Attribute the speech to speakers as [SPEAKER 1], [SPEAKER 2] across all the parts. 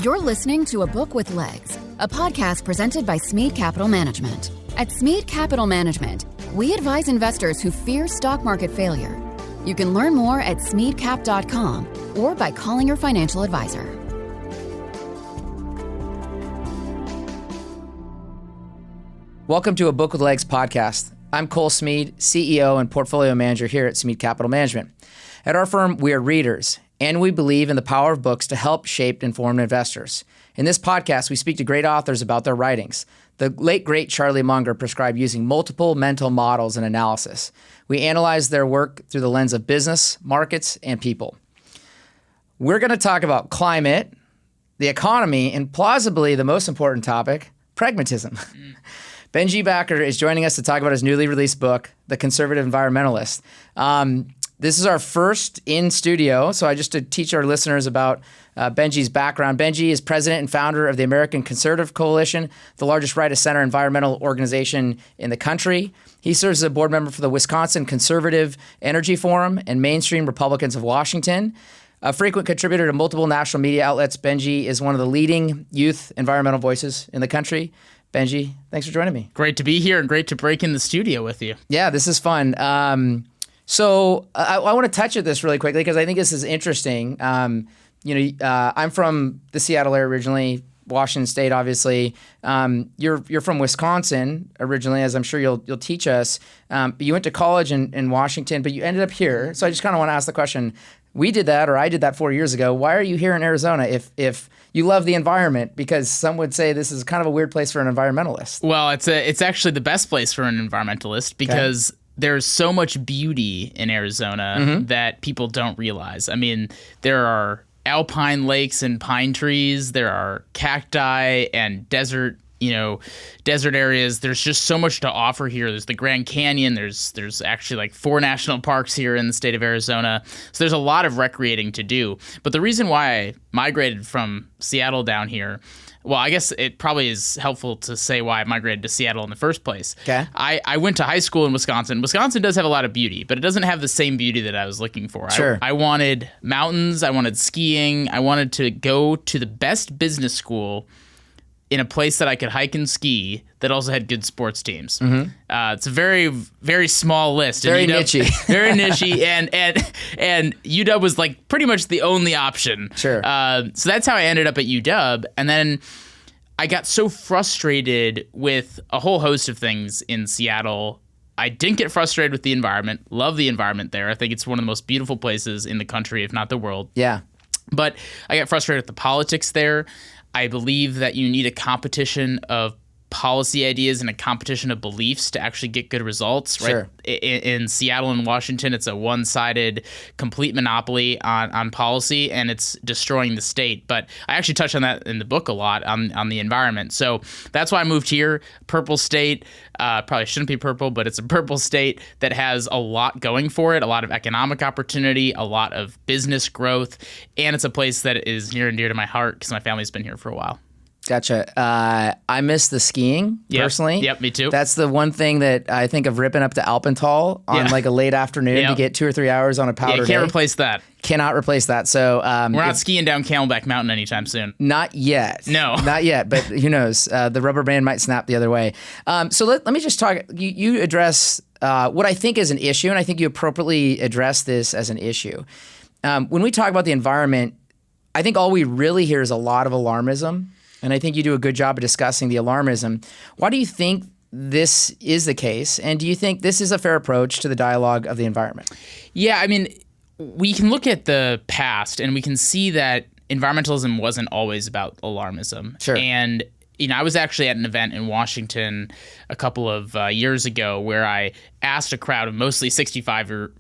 [SPEAKER 1] You're listening to A Book with Legs, a podcast presented by Smead Capital Management. At Smead Capital Management, we advise investors who fear stock market failure. You can learn more at smeadcap.com or by calling your financial advisor.
[SPEAKER 2] Welcome to A Book with Legs podcast. I'm Cole Smead, CEO and Portfolio Manager here at Smead Capital Management. At our firm, we are readers, and we believe in the power of books to help shape informed investors. In this podcast, we speak to great authors about their writings. The late, great Charlie Munger prescribed using multiple mental models and analysis. We analyze their work through the lens of business, markets, and people. We're going to talk about climate, the economy, and plausibly the most important topic, pragmatism. Benji Backer is joining us to talk about his newly released book, The Conservative Environmentalist. This is our first in studio, so just to teach our listeners about Benji's background. Benji is president and founder of the American Conservative Coalition, the largest right-of-center environmental organization in the country. He serves as a board member for the Wisconsin Conservative Energy Forum and Mainstream Republicans of Washington. A frequent contributor to multiple national media outlets, Benji is one of the leading youth environmental voices in the country. Benji, thanks for joining me.
[SPEAKER 3] Great to be here and great to break in the studio with you.
[SPEAKER 2] Yeah, this is fun. So I want to touch at this really quickly because I think this is interesting. I'm from the Seattle area originally, Washington State, obviously. You're from Wisconsin originally, as I'm sure you'll teach us. But you went to college in Washington, but you ended up here. So I just kind of want to ask the question: we did that, or I did that 4 years ago. Why are you here in Arizona if you love the environment? Because some would say this is kind of a weird place for an environmentalist.
[SPEAKER 3] Well, it's actually the best place for an environmentalist because there's so much beauty in Arizona that people don't realize. I mean, there are alpine lakes and pine trees. There are cacti and desert areas. There's just so much to offer here. There's the Grand Canyon. There's actually like 4 national parks here in the state of Arizona. So there's a lot of recreating to do. But the reason why I migrated from Seattle down here, well, I guess it probably is helpful to say why I migrated to Seattle in the first place.
[SPEAKER 2] Okay.
[SPEAKER 3] I went to high school in Wisconsin. Wisconsin does have a lot of beauty, but it doesn't have the same beauty that I was looking for.
[SPEAKER 2] Sure.
[SPEAKER 3] I wanted mountains. I wanted skiing. I wanted to go to the best business school in a place that I could hike and ski that also had good sports teams. It's a very, very small list.
[SPEAKER 2] Very niche-y.
[SPEAKER 3] Very niche-y, and UW was like pretty much the only option.
[SPEAKER 2] Sure.
[SPEAKER 3] So that's how I ended up at UW, and then I got so frustrated with a whole host of things in Seattle. I didn't get frustrated with the environment. Love the environment there. I think it's one of the most beautiful places in the country, if not the world.
[SPEAKER 2] Yeah.
[SPEAKER 3] But I got frustrated with the politics there. I believe that you need a competition of policy ideas and a competition of beliefs to actually get good results. Right?
[SPEAKER 2] Sure.
[SPEAKER 3] In Seattle and Washington, it's a one-sided, complete monopoly on policy, and it's destroying the state. But I actually touch on that in the book a lot on the environment. So that's why I moved here. Purple state, probably shouldn't be purple, but it's a purple state that has a lot going for it, a lot of economic opportunity, a lot of business growth, and it's a place that is near and dear to my heart because my family's been here for a while.
[SPEAKER 2] Gotcha. I miss the skiing personally.
[SPEAKER 3] Yep, me too.
[SPEAKER 2] That's the one thing that I think of ripping up to Alpental on like a late afternoon to get 2 or 3 hours on a powder day.
[SPEAKER 3] Can't replace that.
[SPEAKER 2] Cannot replace that. So
[SPEAKER 3] we're not skiing down Camelback Mountain anytime soon.
[SPEAKER 2] Not yet.
[SPEAKER 3] No.
[SPEAKER 2] Not yet, but who knows? The rubber band might snap the other way. So let me just talk. You address what I think is an issue, and I think you appropriately address this as an issue. When we talk about the environment, I think all we really hear is a lot of alarmism. And I think you do a good job of discussing the alarmism. Why do you think this is the case? And do you think this is a fair approach to the dialogue of the environment?
[SPEAKER 3] Yeah, I mean, we can look at the past and we can see that environmentalism wasn't always about alarmism.
[SPEAKER 2] Sure.
[SPEAKER 3] And I was actually at an event in Washington a couple of years ago where I asked a crowd of mostly 65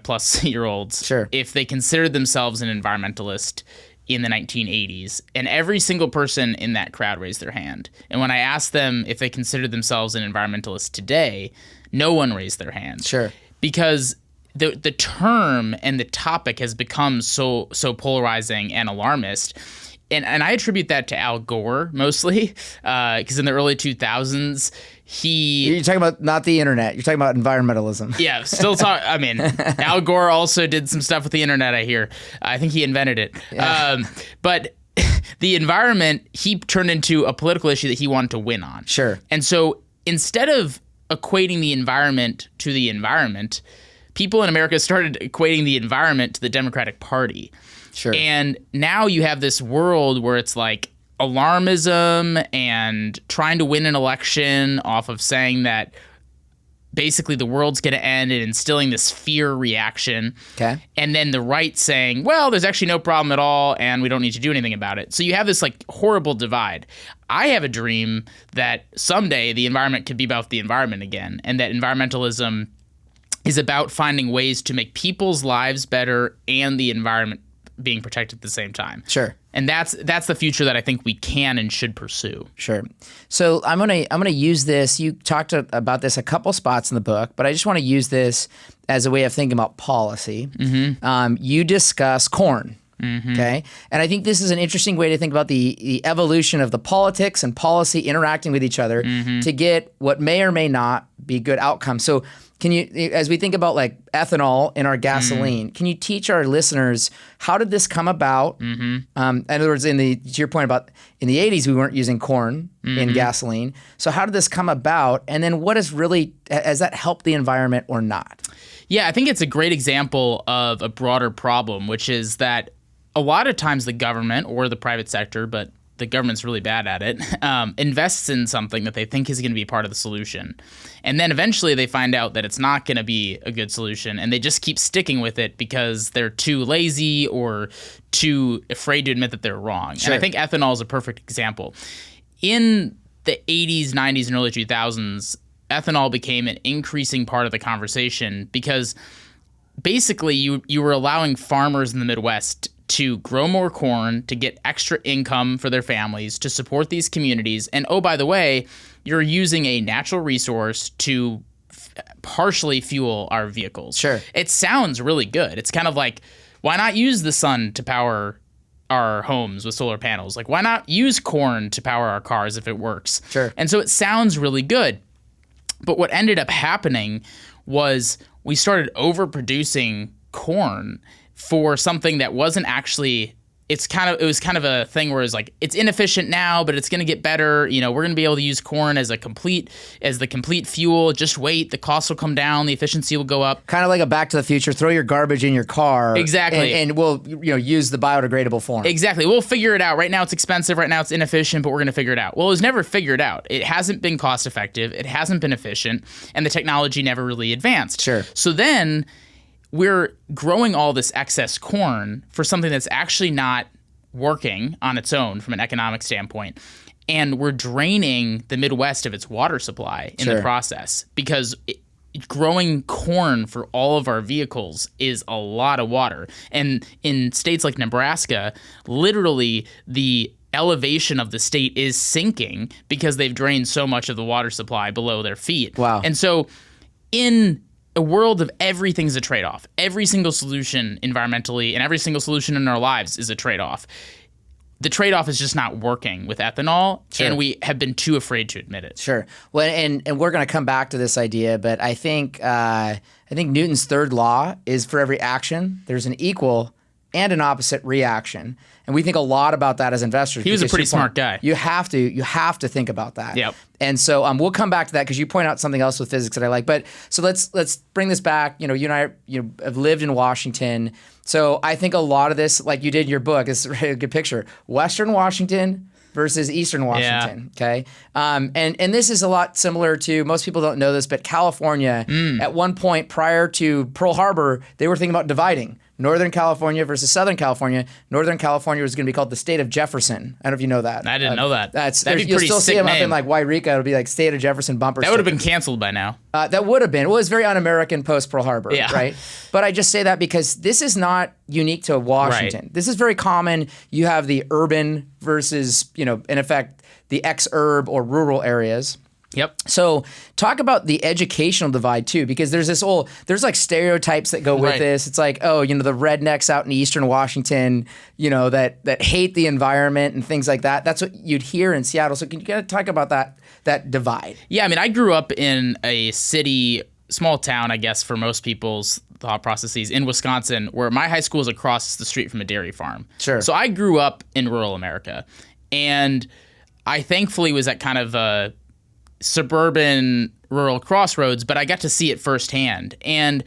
[SPEAKER 3] plus year olds if they considered themselves an environmentalist in the 1980s, and every single person in that crowd raised their hand. And when I asked them if they considered themselves an environmentalist today, no one raised their hand.
[SPEAKER 2] Sure.
[SPEAKER 3] Because the term and the topic has become so polarizing and alarmist. And I attribute that to Al Gore mostly, because in the early 2000s, You're
[SPEAKER 2] talking about not the internet. You're talking about environmentalism.
[SPEAKER 3] Yeah, still talk. I mean, Al Gore also did some stuff with the internet, I hear. I think he invented it. Yeah. But the environment he turned into a political issue that he wanted to win on.
[SPEAKER 2] Sure.
[SPEAKER 3] And so instead of equating the environment to the environment, people in America started equating the environment to the Democratic Party.
[SPEAKER 2] Sure.
[SPEAKER 3] And now you have this world where it's like alarmism and trying to win an election off of saying that basically the world's going to end and instilling this fear reaction.
[SPEAKER 2] Okay.
[SPEAKER 3] And then the right saying, well, there's actually no problem at all and we don't need to do anything about it. So you have this like horrible divide. I have a dream that someday the environment could be about the environment again, and that environmentalism is about finding ways to make people's lives better and the environment being protected at the same time.
[SPEAKER 2] Sure.
[SPEAKER 3] And that's the future that I think we can and should pursue.
[SPEAKER 2] Sure. So I'm gonna use this. You talked about this a couple spots in the book, but I just want to use this as a way of thinking about policy. You discuss corn. Okay. And I think this is an interesting way to think about the evolution of the politics and policy interacting with each other to get what may or may not be good outcomes. So can you, as we think about like ethanol in our gasoline, can you teach our listeners how did this come about? In other words, to your point about in the 80s, we weren't using corn in gasoline. So how did this come about? And then what has that helped the environment or not?
[SPEAKER 3] Yeah, I think it's a great example of a broader problem, which is that a lot of times the government or the private sector, but the government's really bad at it, invests in something that they think is going to be part of the solution. And then eventually they find out that it's not going to be a good solution, and they just keep sticking with it because they're too lazy or too afraid to admit that they're wrong.
[SPEAKER 2] Sure.
[SPEAKER 3] And I think ethanol is a perfect example. In the 80s, 90s, and early 2000s, ethanol became an increasing part of the conversation because basically you were allowing farmers in the Midwest to grow more corn, to get extra income for their families, to support these communities. And oh, by the way, you're using a natural resource to partially fuel our vehicles.
[SPEAKER 2] Sure.
[SPEAKER 3] It sounds really good. It's kind of like, why not use the sun to power our homes with solar panels? Like, why not use corn to power our cars if it works?
[SPEAKER 2] Sure.
[SPEAKER 3] And so it sounds really good. But what ended up happening was we started overproducing corn for something that wasn't actually, it was kind of a thing where it's like, it's inefficient now, but it's going to get better. You know, we're going to be able to use corn as the complete fuel. Just wait, the cost will come down, the efficiency will go up.
[SPEAKER 2] Kind of like a Back to the Future, throw your garbage in your car.
[SPEAKER 3] Exactly.
[SPEAKER 2] And we'll use the biodegradable form.
[SPEAKER 3] Exactly. We'll figure it out. Right now it's expensive, right now it's inefficient, but we're going to figure it out. Well, it was never figured out. It hasn't been cost effective, it hasn't been efficient, and the technology never really advanced.
[SPEAKER 2] Sure.
[SPEAKER 3] So then we're growing all this excess corn for something that's actually not working on its own from an economic standpoint. And we're draining the Midwest of its water supply in the process, because growing corn for all of our vehicles is a lot of water. And in states like Nebraska, literally the elevation of the state is sinking because they've drained so much of the water supply below their feet.
[SPEAKER 2] Wow.
[SPEAKER 3] And so in a world of everything's a trade-off. Every single solution environmentally and every single solution in our lives is a trade-off. The trade-off is just not working with ethanol, and we have been too afraid to admit it.
[SPEAKER 2] Sure. Well, and we're going to come back to this idea, but I think Newton's third law is for every action, there's an equal and an opposite reaction. And we think a lot about that as investors.
[SPEAKER 3] He was a pretty smart guy.
[SPEAKER 2] You have to think about that.
[SPEAKER 3] Yep.
[SPEAKER 2] And so we'll come back to that because you point out something else with physics that I like. But so let's bring this back. You and I have lived in Washington. So I think a lot of this, like you did in your book, is a good picture. Western Washington versus Eastern Washington. Yeah. Okay. And this is a lot similar to, most people don't know this, but California, at one point prior to Pearl Harbor, they were thinking about dividing Northern California versus Southern California. Northern California was going to be called the state of Jefferson. I don't know if you know that.
[SPEAKER 3] I didn't know that.
[SPEAKER 2] That'd be you'll still see them up in like Wairika. It'll be like state of Jefferson bumper
[SPEAKER 3] That would have been canceled by now.
[SPEAKER 2] That would have been. Well, it was very un-American post Pearl Harbor, right? But I just say that because this is not unique to Washington. Right. This is very common. You have the urban versus, in effect, the ex-urb or rural areas.
[SPEAKER 3] Yep.
[SPEAKER 2] So talk about the educational divide too, because there's there's like stereotypes that go with this. It's like, the rednecks out in Eastern Washington, that hate the environment and things like that. That's what you'd hear in Seattle. So can you kind of talk about that divide?
[SPEAKER 3] Yeah, I mean, I grew up in a city small town, I guess, for most people's thought processes in Wisconsin, where my high school is across the street from a dairy farm.
[SPEAKER 2] Sure.
[SPEAKER 3] So I grew up in rural America, and I thankfully was at kind of a suburban rural crossroads, but I got to see it firsthand. And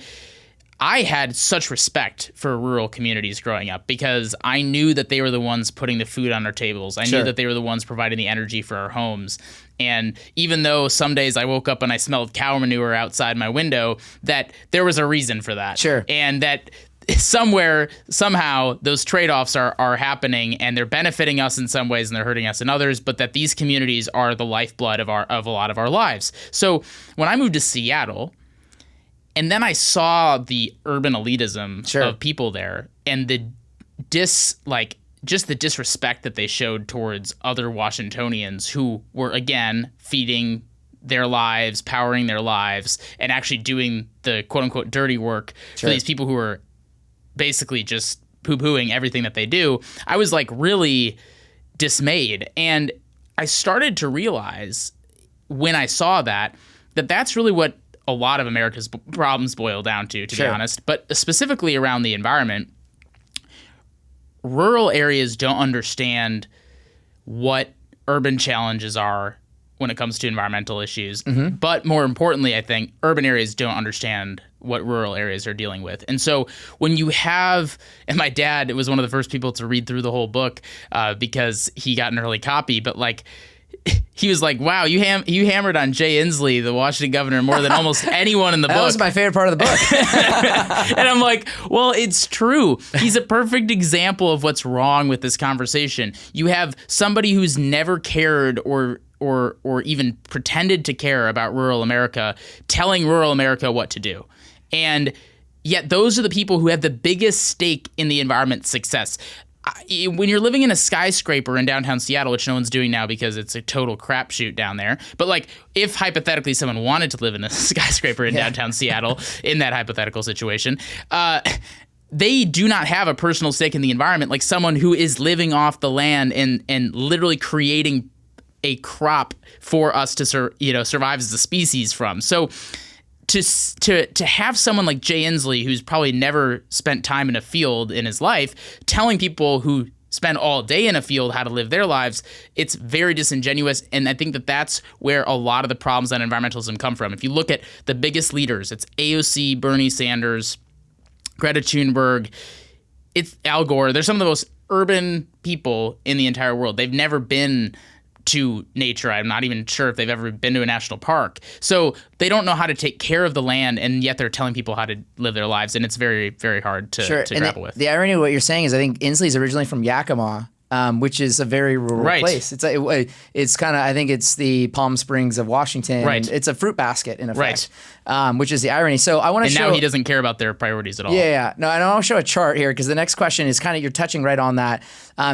[SPEAKER 3] I had such respect for rural communities growing up because I knew that they were the ones putting the food on our tables. I knew that they were the ones providing the energy for our homes. And even though some days I woke up and I smelled cow manure outside my window, that there was a reason for that.
[SPEAKER 2] Sure.
[SPEAKER 3] And that somehow those trade-offs are happening, and they're benefiting us in some ways and they're hurting us in others, but that these communities are the lifeblood of a lot of our lives. So when I moved to Seattle, and then I saw the urban elitism of people there, and the just the disrespect that they showed towards other Washingtonians who were, again, feeding their lives, powering their lives, and actually doing the quote-unquote dirty work for these people who are basically just poo-pooing everything that they do. I was like really dismayed. And I started to realize when I saw that that's really what a lot of America's problems boil down to be honest. But specifically around the environment, rural areas don't understand what urban challenges are when it comes to environmental issues. But more importantly, I think urban areas don't understand what rural areas are dealing with. And so when you have, and my dad was one of the first people to read through the whole book because he got an early copy, but like, he was like, wow, you hammered on Jay Inslee, the Washington governor, more than almost anyone in the book.
[SPEAKER 2] That was my favorite part of the book.
[SPEAKER 3] And I'm like, well, it's true. He's a perfect example of what's wrong with this conversation. You have somebody who's never cared or even pretended to care about rural America telling rural America what to do. And yet those are the people who have the biggest stake in the environment's success. When you're living in a skyscraper in downtown Seattle, which no one's doing now because it's a total crapshoot down there, but like if hypothetically someone wanted to live in a skyscraper in downtown Seattle in that hypothetical situation, they do not have a personal stake in the environment like someone who is living off the land and literally creating a crop for us to survive as a species from. So to have someone like Jay Inslee, who's probably never spent time in a field in his life, telling people who spend all day in a field how to live their lives, it's very disingenuous. And I think that that's where a lot of the problems on environmentalism come from. If you look at the biggest leaders, it's AOC, Bernie Sanders, Greta Thunberg, it's Al Gore. They're some of the most urban people in the entire world. They've never been to nature. I'm not even sure if they've ever been to a national park. So they don't know how to take care of the land, and yet they're telling people how to live their lives, and it's very, very hard to grapple with.
[SPEAKER 2] The irony of what you're saying is I think Inslee's originally from Yakima, which is a very rural place. It's kind of, I think it's the Palm Springs of Washington.
[SPEAKER 3] Right.
[SPEAKER 2] It's a fruit basket in effect, which is the irony. So I want to show.
[SPEAKER 3] And now he doesn't care about their priorities at all.
[SPEAKER 2] Yeah. No, and I want to show a chart here because the next question is kind of, you're touching right on that.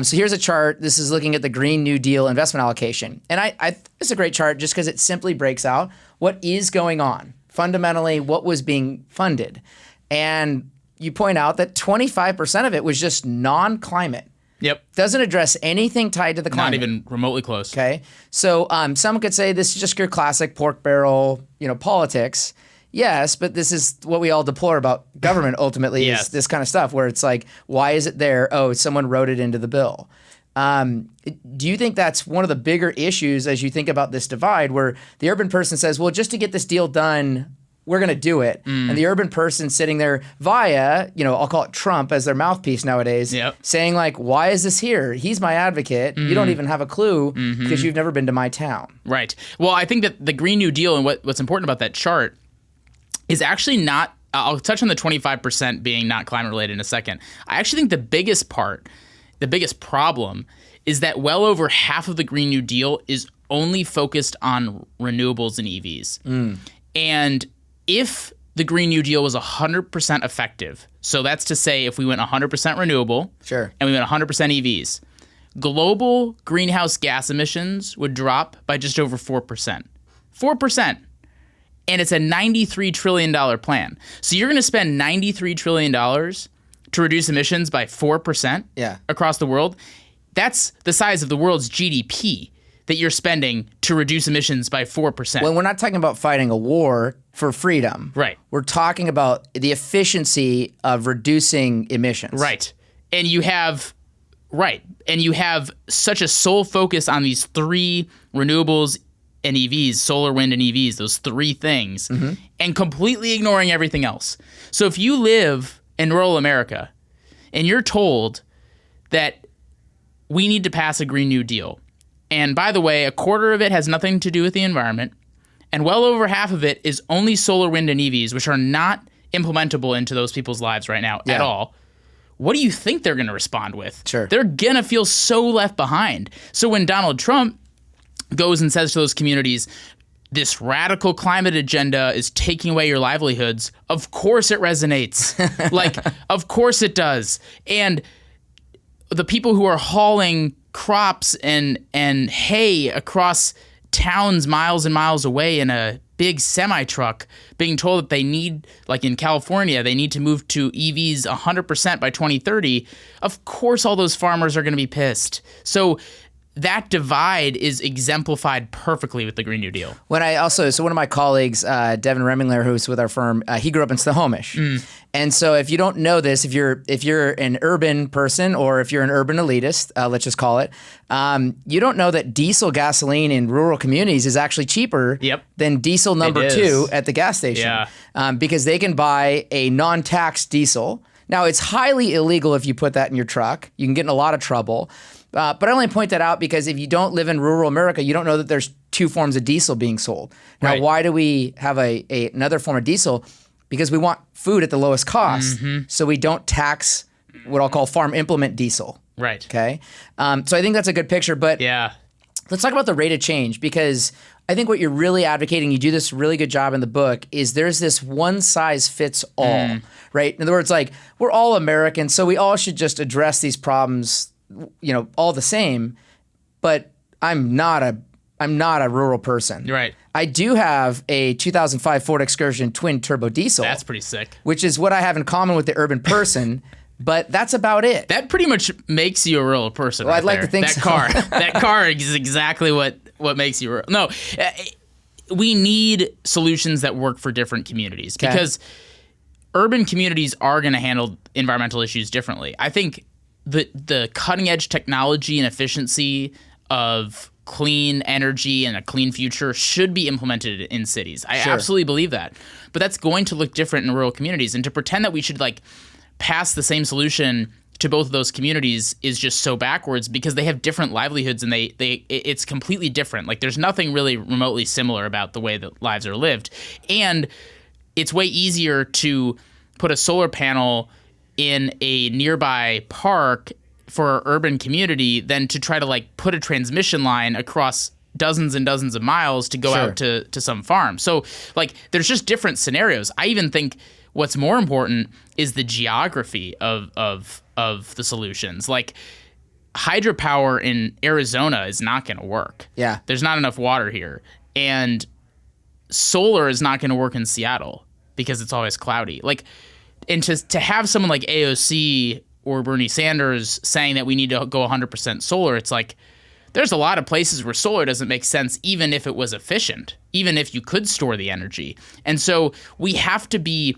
[SPEAKER 2] So here's a chart. This is looking at the Green New Deal investment allocation. And it's a great chart just because it simply breaks out what is going on. Fundamentally, what was being funded. And you point out that 25% of it was just non-climate.
[SPEAKER 3] Yep.
[SPEAKER 2] Doesn't address anything tied to the climate.
[SPEAKER 3] Not even remotely close.
[SPEAKER 2] Okay. So some could say this is just your classic pork barrel, politics. Yes, but this is what we all deplore about government ultimately is this kind of stuff where it's like, why is it there? Oh, someone wrote it into the bill. Do you think that's one of the bigger issues as you think about this divide where the urban person says, well, just to get this deal done, we're going to do it. And the urban person sitting there via, I'll call it Trump as their mouthpiece nowadays, saying like, why is this here? He's my advocate. You don't even have a clue because you've never been to my town.
[SPEAKER 3] Right. Well, I think that the Green New Deal and what's important about that chart is actually not, I'll touch on the 25% being not climate related in a second. I actually think the biggest problem is that well over half of the Green New Deal is only focused on renewables and EVs. And if the Green New Deal was 100% effective, so that's to say if we went 100% renewable and we went 100% EVs, global greenhouse gas emissions would drop by just over 4%. 4%. And it's a $93 trillion plan. So you're going to spend $93 trillion to reduce emissions by 4% across the world. That's the size of the world's GDP. that you're spending to reduce emissions by 4%.
[SPEAKER 2] When we're not talking about fighting a war for freedom.
[SPEAKER 3] Right.
[SPEAKER 2] We're talking about the efficiency of reducing emissions.
[SPEAKER 3] Right. And you have such a sole focus on these three renewables and EVs, solar, wind, and EVs, those three things, and completely ignoring everything else. So if you live in rural America and you're told that we need to pass a Green New Deal, and by the way, a quarter of it has nothing to do with the environment, and well over half of it is only solar, wind, and EVs, which are not implementable into those people's lives right now at all, what do you think they're going to respond with?
[SPEAKER 2] Sure.
[SPEAKER 3] They're going to feel so left behind. So when Donald Trump goes and says to those communities, this radical climate agenda is taking away your livelihoods, of course it resonates. Of course it does. And the people who are hauling crops and hay across towns miles and miles away in a big semi-truck being told that they need, like in California, they need to move to EVs 100% by 2030, of course all those farmers are going to be pissed. So that divide is exemplified perfectly with the Green New Deal.
[SPEAKER 2] So one of my colleagues, Devin Remingler, who's with our firm, he grew up in Snohomish. And so if you don't know this, if you're an urban person or if you're an urban elitist, let's just call it, you don't know that diesel gasoline in rural communities is actually cheaper than diesel number 2 at the gas station. Because they can buy a non-tax diesel. Now, it's highly illegal if you put that in your truck. You can get in a lot of trouble. But I only point that out because if you don't live in rural America, you don't know that there's 2 forms of diesel being sold. Now, why do we have another form of diesel? Because we want food at the lowest cost, so we don't tax what I'll call farm implement diesel.
[SPEAKER 3] Right.
[SPEAKER 2] Okay. So I think that's a good picture. But let's talk about the rate of change, because I think what you're really advocating, you do this really good job in the book, is there's this one size fits all, right? In other words, like, we're all Americans, so we all should just address these problems, all the same, but I'm not a rural person.
[SPEAKER 3] Right.
[SPEAKER 2] I do have a 2005 Ford Excursion twin turbo diesel.
[SPEAKER 3] That's pretty sick.
[SPEAKER 2] Which is what I have in common with the urban person, but that's about it.
[SPEAKER 3] That pretty much makes you a rural person.
[SPEAKER 2] Well, I'd like to think
[SPEAKER 3] that
[SPEAKER 2] so.
[SPEAKER 3] That car is exactly what makes you rural. No, we need solutions that work for different communities, because urban communities are going to handle environmental issues differently. I think the cutting edge technology and efficiency of clean energy and a clean future should be implemented in cities. I absolutely believe that. But that's going to look different in rural communities. And to pretend that we should pass the same solution to both of those communities is just so backwards, because they have different livelihoods and it's completely different. Like, there's nothing really remotely similar about the way that lives are lived. And it's way easier to put a solar panel in a nearby park for an urban community than to try to put a transmission line across dozens and dozens of miles to go out to some farm. So there's just different scenarios. I even think what's more important is the geography of the solutions. Like, hydropower in Arizona is not going to work.
[SPEAKER 2] Yeah.
[SPEAKER 3] There's not enough water here. And solar is not going to work in Seattle because it's always cloudy. And to have someone like AOC or Bernie Sanders saying that we need to go 100% solar, it's there's a lot of places where solar doesn't make sense, even if it was efficient, even if you could store the energy. And so we have to be,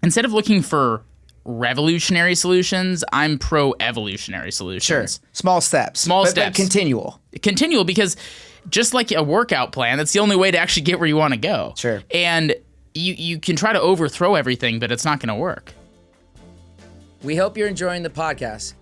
[SPEAKER 3] instead of looking for revolutionary solutions, I'm pro-evolutionary solutions.
[SPEAKER 2] Sure. Small steps. But continual.
[SPEAKER 3] Continual, because just like a workout plan, that's the only way to actually get where you want to go.
[SPEAKER 2] Sure.
[SPEAKER 3] And you can try to overthrow everything, but it's not going to work.
[SPEAKER 2] We hope you're enjoying the podcast.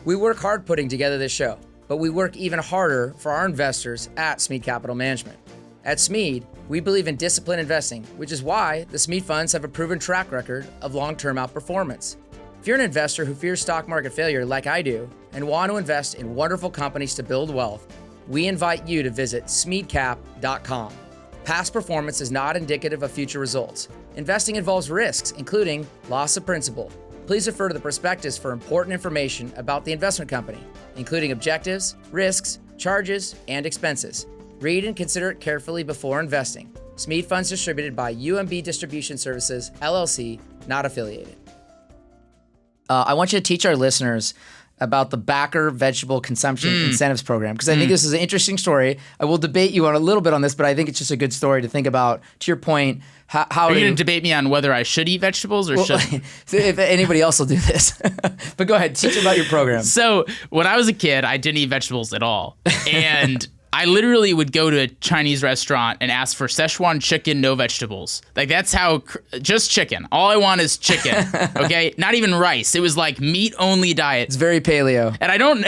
[SPEAKER 2] We work hard putting together this show, but we work even harder for our investors at Smead Capital Management. At Smead, we believe in disciplined investing, which is why the Smead funds have a proven track record of long-term outperformance. If you're an investor who fears stock market failure like I do and want to invest in wonderful companies to build wealth, we invite you to visit smeadcap.com. Past performance is not indicative of future results. Investing involves risks, including loss of principal. Please refer to the prospectus for important information about the investment company, including objectives, risks, charges, and expenses. Read and consider it carefully before investing. Smead Funds distributed by UMB Distribution Services, LLC, not affiliated. I want you to teach our listeners about the Backer Vegetable Consumption Incentives Program, because I think this is an interesting story. I will debate you on a little bit on this, but I think it's just a good story to think about. To your point, how
[SPEAKER 3] are you going to debate me on whether I should eat vegetables or should?
[SPEAKER 2] If anybody else will do this, but go ahead, teach about your program.
[SPEAKER 3] So when I was a kid, I didn't eat vegetables at all, and I literally would go to a Chinese restaurant and ask for Szechuan chicken, no vegetables. Like, that's how, just chicken. All I want is chicken, okay? Not even rice. It was like meat-only diet.
[SPEAKER 2] It's very paleo.
[SPEAKER 3] And I don't,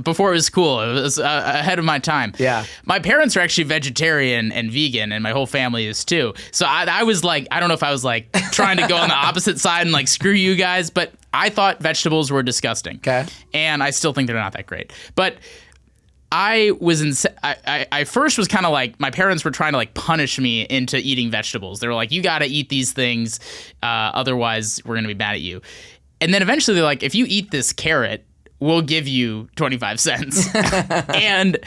[SPEAKER 3] before it was cool. It was ahead of my time.
[SPEAKER 2] Yeah.
[SPEAKER 3] My parents are actually vegetarian and vegan, and my whole family is too. So I was like, I don't know if I was like trying to go on the opposite side and like, screw you guys, but I thought vegetables were disgusting.
[SPEAKER 2] Okay.
[SPEAKER 3] And I still think they're not that great. But I first was kind of like, my parents were trying to like punish me into eating vegetables. They were like, you got to eat these things, otherwise we're going to be mad at you. And then eventually they're like, if you eat this carrot, we'll give you 25 cents. And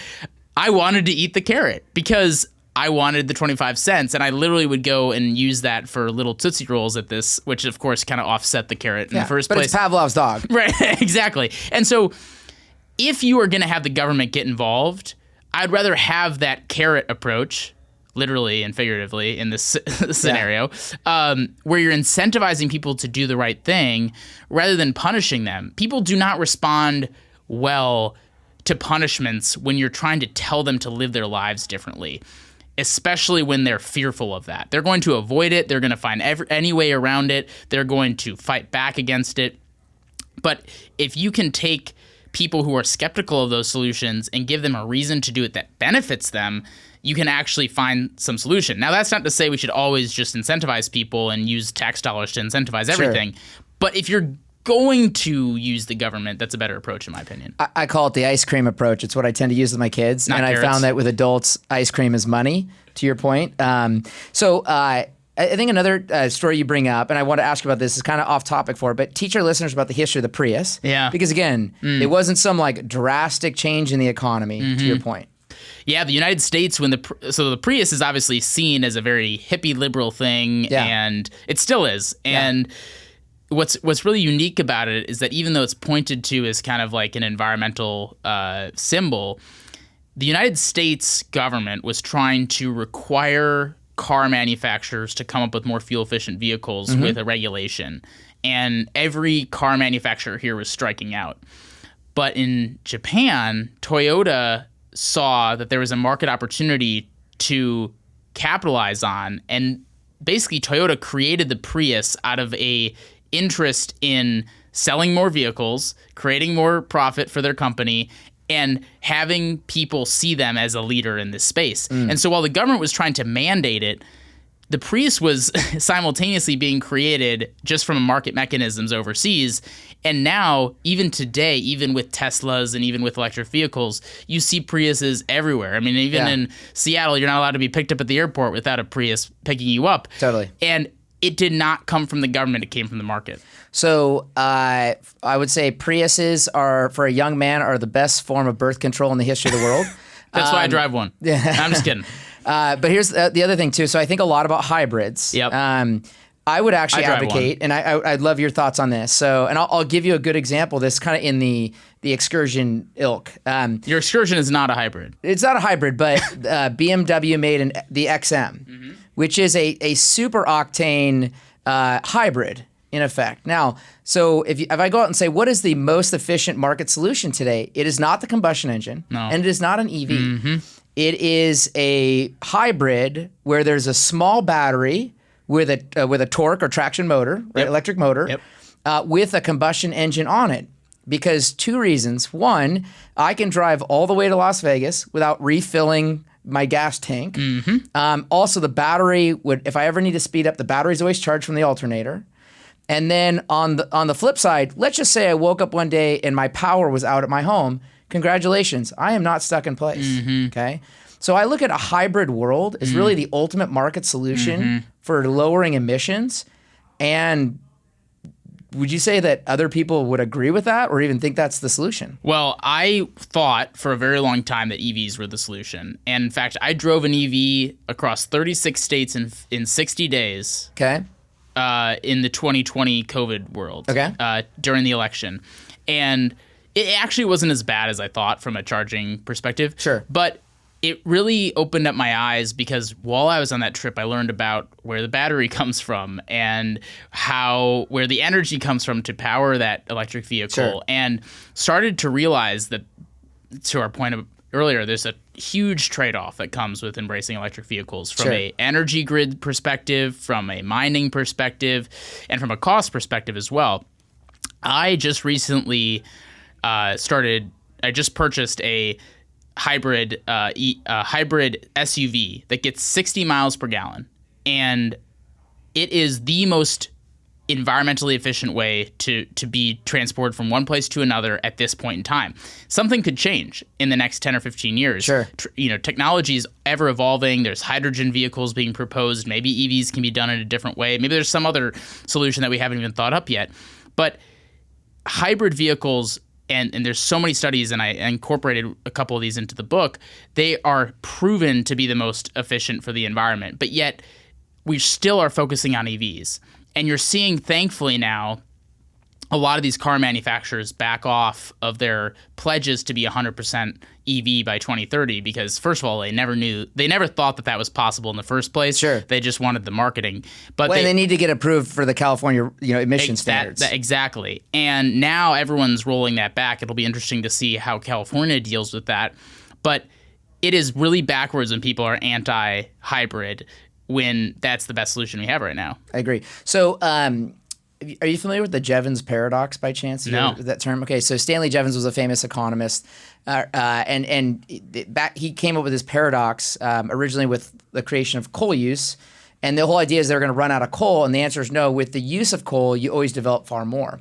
[SPEAKER 3] I wanted to eat the carrot because I wanted the 25 cents. And I literally would go and use that for little Tootsie Rolls at this, which of course kind of offset the carrot in the first place.
[SPEAKER 2] But it's Pavlov's dog.
[SPEAKER 3] Right, exactly. And so if you are going to have the government get involved, I'd rather have that carrot approach, literally and figuratively in this scenario, where you're incentivizing people to do the right thing rather than punishing them. People do not respond well to punishments when you're trying to tell them to live their lives differently, especially when they're fearful of that. They're going to avoid it. They're going to find any way around it. They're going to fight back against it. But if you can take people who are skeptical of those solutions and give them a reason to do it that benefits them, you can actually find some solution. Now, that's not to say we should always just incentivize people and use tax dollars to incentivize everything. Sure. But if you're going to use the government, that's a better approach, in my opinion.
[SPEAKER 2] I call it the ice cream approach. It's what I tend to use with my kids.
[SPEAKER 3] Not
[SPEAKER 2] and
[SPEAKER 3] carrots.
[SPEAKER 2] I found that with adults, ice cream is money, to your point. I think another story you bring up, and I want to ask you about this, is kind of off topic for it, but teach our listeners about the history of the Prius.
[SPEAKER 3] Yeah.
[SPEAKER 2] Because again, it wasn't some like drastic change in the economy, to your point.
[SPEAKER 3] Yeah, the United States, so the Prius is obviously seen as a very hippie liberal thing, and it still is. And what's really unique about it is that even though it's pointed to as kind of like an environmental symbol, the United States government was trying to require car manufacturers to come up with more fuel-efficient vehicles with a regulation. And every car manufacturer here was striking out. But in Japan, Toyota saw that there was a market opportunity to capitalize on. And basically, Toyota created the Prius out of a interest in selling more vehicles, creating more profit for their company, and having people see them as a leader in this space. And so while the government was trying to mandate it, the Prius was simultaneously being created just from market mechanisms overseas. And now, even today, even with Teslas and even with electric vehicles, you see Priuses everywhere. I mean, even in Seattle, you're not allowed to be picked up at the airport without a Prius picking you up.
[SPEAKER 2] Totally.
[SPEAKER 3] And it did not come from the government. It came from the market.
[SPEAKER 2] So I would say Priuses are, for a young man, are the best form of birth control in the history of the world.
[SPEAKER 3] That's why I drive one. Yeah. I'm just kidding.
[SPEAKER 2] But here's the other thing, too. So I think a lot about hybrids.
[SPEAKER 3] Yep.
[SPEAKER 2] I would actually advocate, and I'd love your thoughts on this. So, and I'll give you a good example. This kind of in the Excursion ilk.
[SPEAKER 3] Your Excursion is not a hybrid.
[SPEAKER 2] It's not a hybrid, but BMW made the XM, which is a super octane hybrid in effect. Now, so if I go out and say, what is the most efficient market solution today? It is not the combustion engine, and it is not an EV. It is a hybrid where there's a small battery with a torque or traction motor, right? Electric motor, with a combustion engine on it. Because two reasons. One, I can drive all the way to Las Vegas without refilling my gas tank. Also, the battery would, if I ever need to speed up, the battery's always charged from the alternator. And then on the flip side, let's just say I woke up one day and my power was out at my home. Congratulations, I am not stuck in place. Okay. So I look at a hybrid world as really the ultimate market solution for lowering emissions. And would you say that other people would agree with that or even think that's the solution?
[SPEAKER 3] Well, I thought for a very long time that EVs were the solution. And in fact, I drove an EV across 36 states in 60 days.
[SPEAKER 2] Okay.
[SPEAKER 3] In the 2020 COVID world.
[SPEAKER 2] Okay.
[SPEAKER 3] During the election. And It actually wasn't as bad as I thought from a charging perspective.
[SPEAKER 2] Sure.
[SPEAKER 3] But it really opened up my eyes because while I was on that trip, I learned about where the battery comes from and where the energy comes from to power that electric vehicle,
[SPEAKER 2] Sure.
[SPEAKER 3] and started to realize that, to our point of earlier, there's a huge trade-off that comes with embracing electric vehicles from
[SPEAKER 2] Sure.
[SPEAKER 3] a energy grid perspective, from a mining perspective, and from a cost perspective as well. I just recently I just purchased a hybrid SUV that gets 60 miles per gallon, and it is the most environmentally efficient way to be transported from one place to another at this point in time. Something could change in the next 10 or 15 years.
[SPEAKER 2] Sure.
[SPEAKER 3] Technology is ever evolving. There's hydrogen vehicles being proposed. Maybe EVs can be done in a different way. Maybe there's some other solution that we haven't even thought up yet. But hybrid vehicles, and there's so many studies, and I incorporated a couple of these into the book, they are proven to be the most efficient for the environment. But yet we still are focusing on EVs. And you're seeing, thankfully now, a lot of these car manufacturers back off of their pledges to be 100% EV by 2030 because, first of all, they never thought that was possible in the first place.
[SPEAKER 2] Sure.
[SPEAKER 3] They just wanted the marketing. But
[SPEAKER 2] they need to get approved for the California emission standards.
[SPEAKER 3] Exactly. And now everyone's rolling that back. It'll be interesting to see how California deals with that. But it is really backwards when people are anti-hybrid when that's the best solution we have right now.
[SPEAKER 2] I agree. So, are you familiar with the Jevons paradox by chance?
[SPEAKER 3] No.
[SPEAKER 2] That term? Okay, so Stanley Jevons was a famous economist, and he came up with this paradox originally with the creation of coal use, and the whole idea is they're going to run out of coal, and the answer is no. With the use of coal, you always develop far more.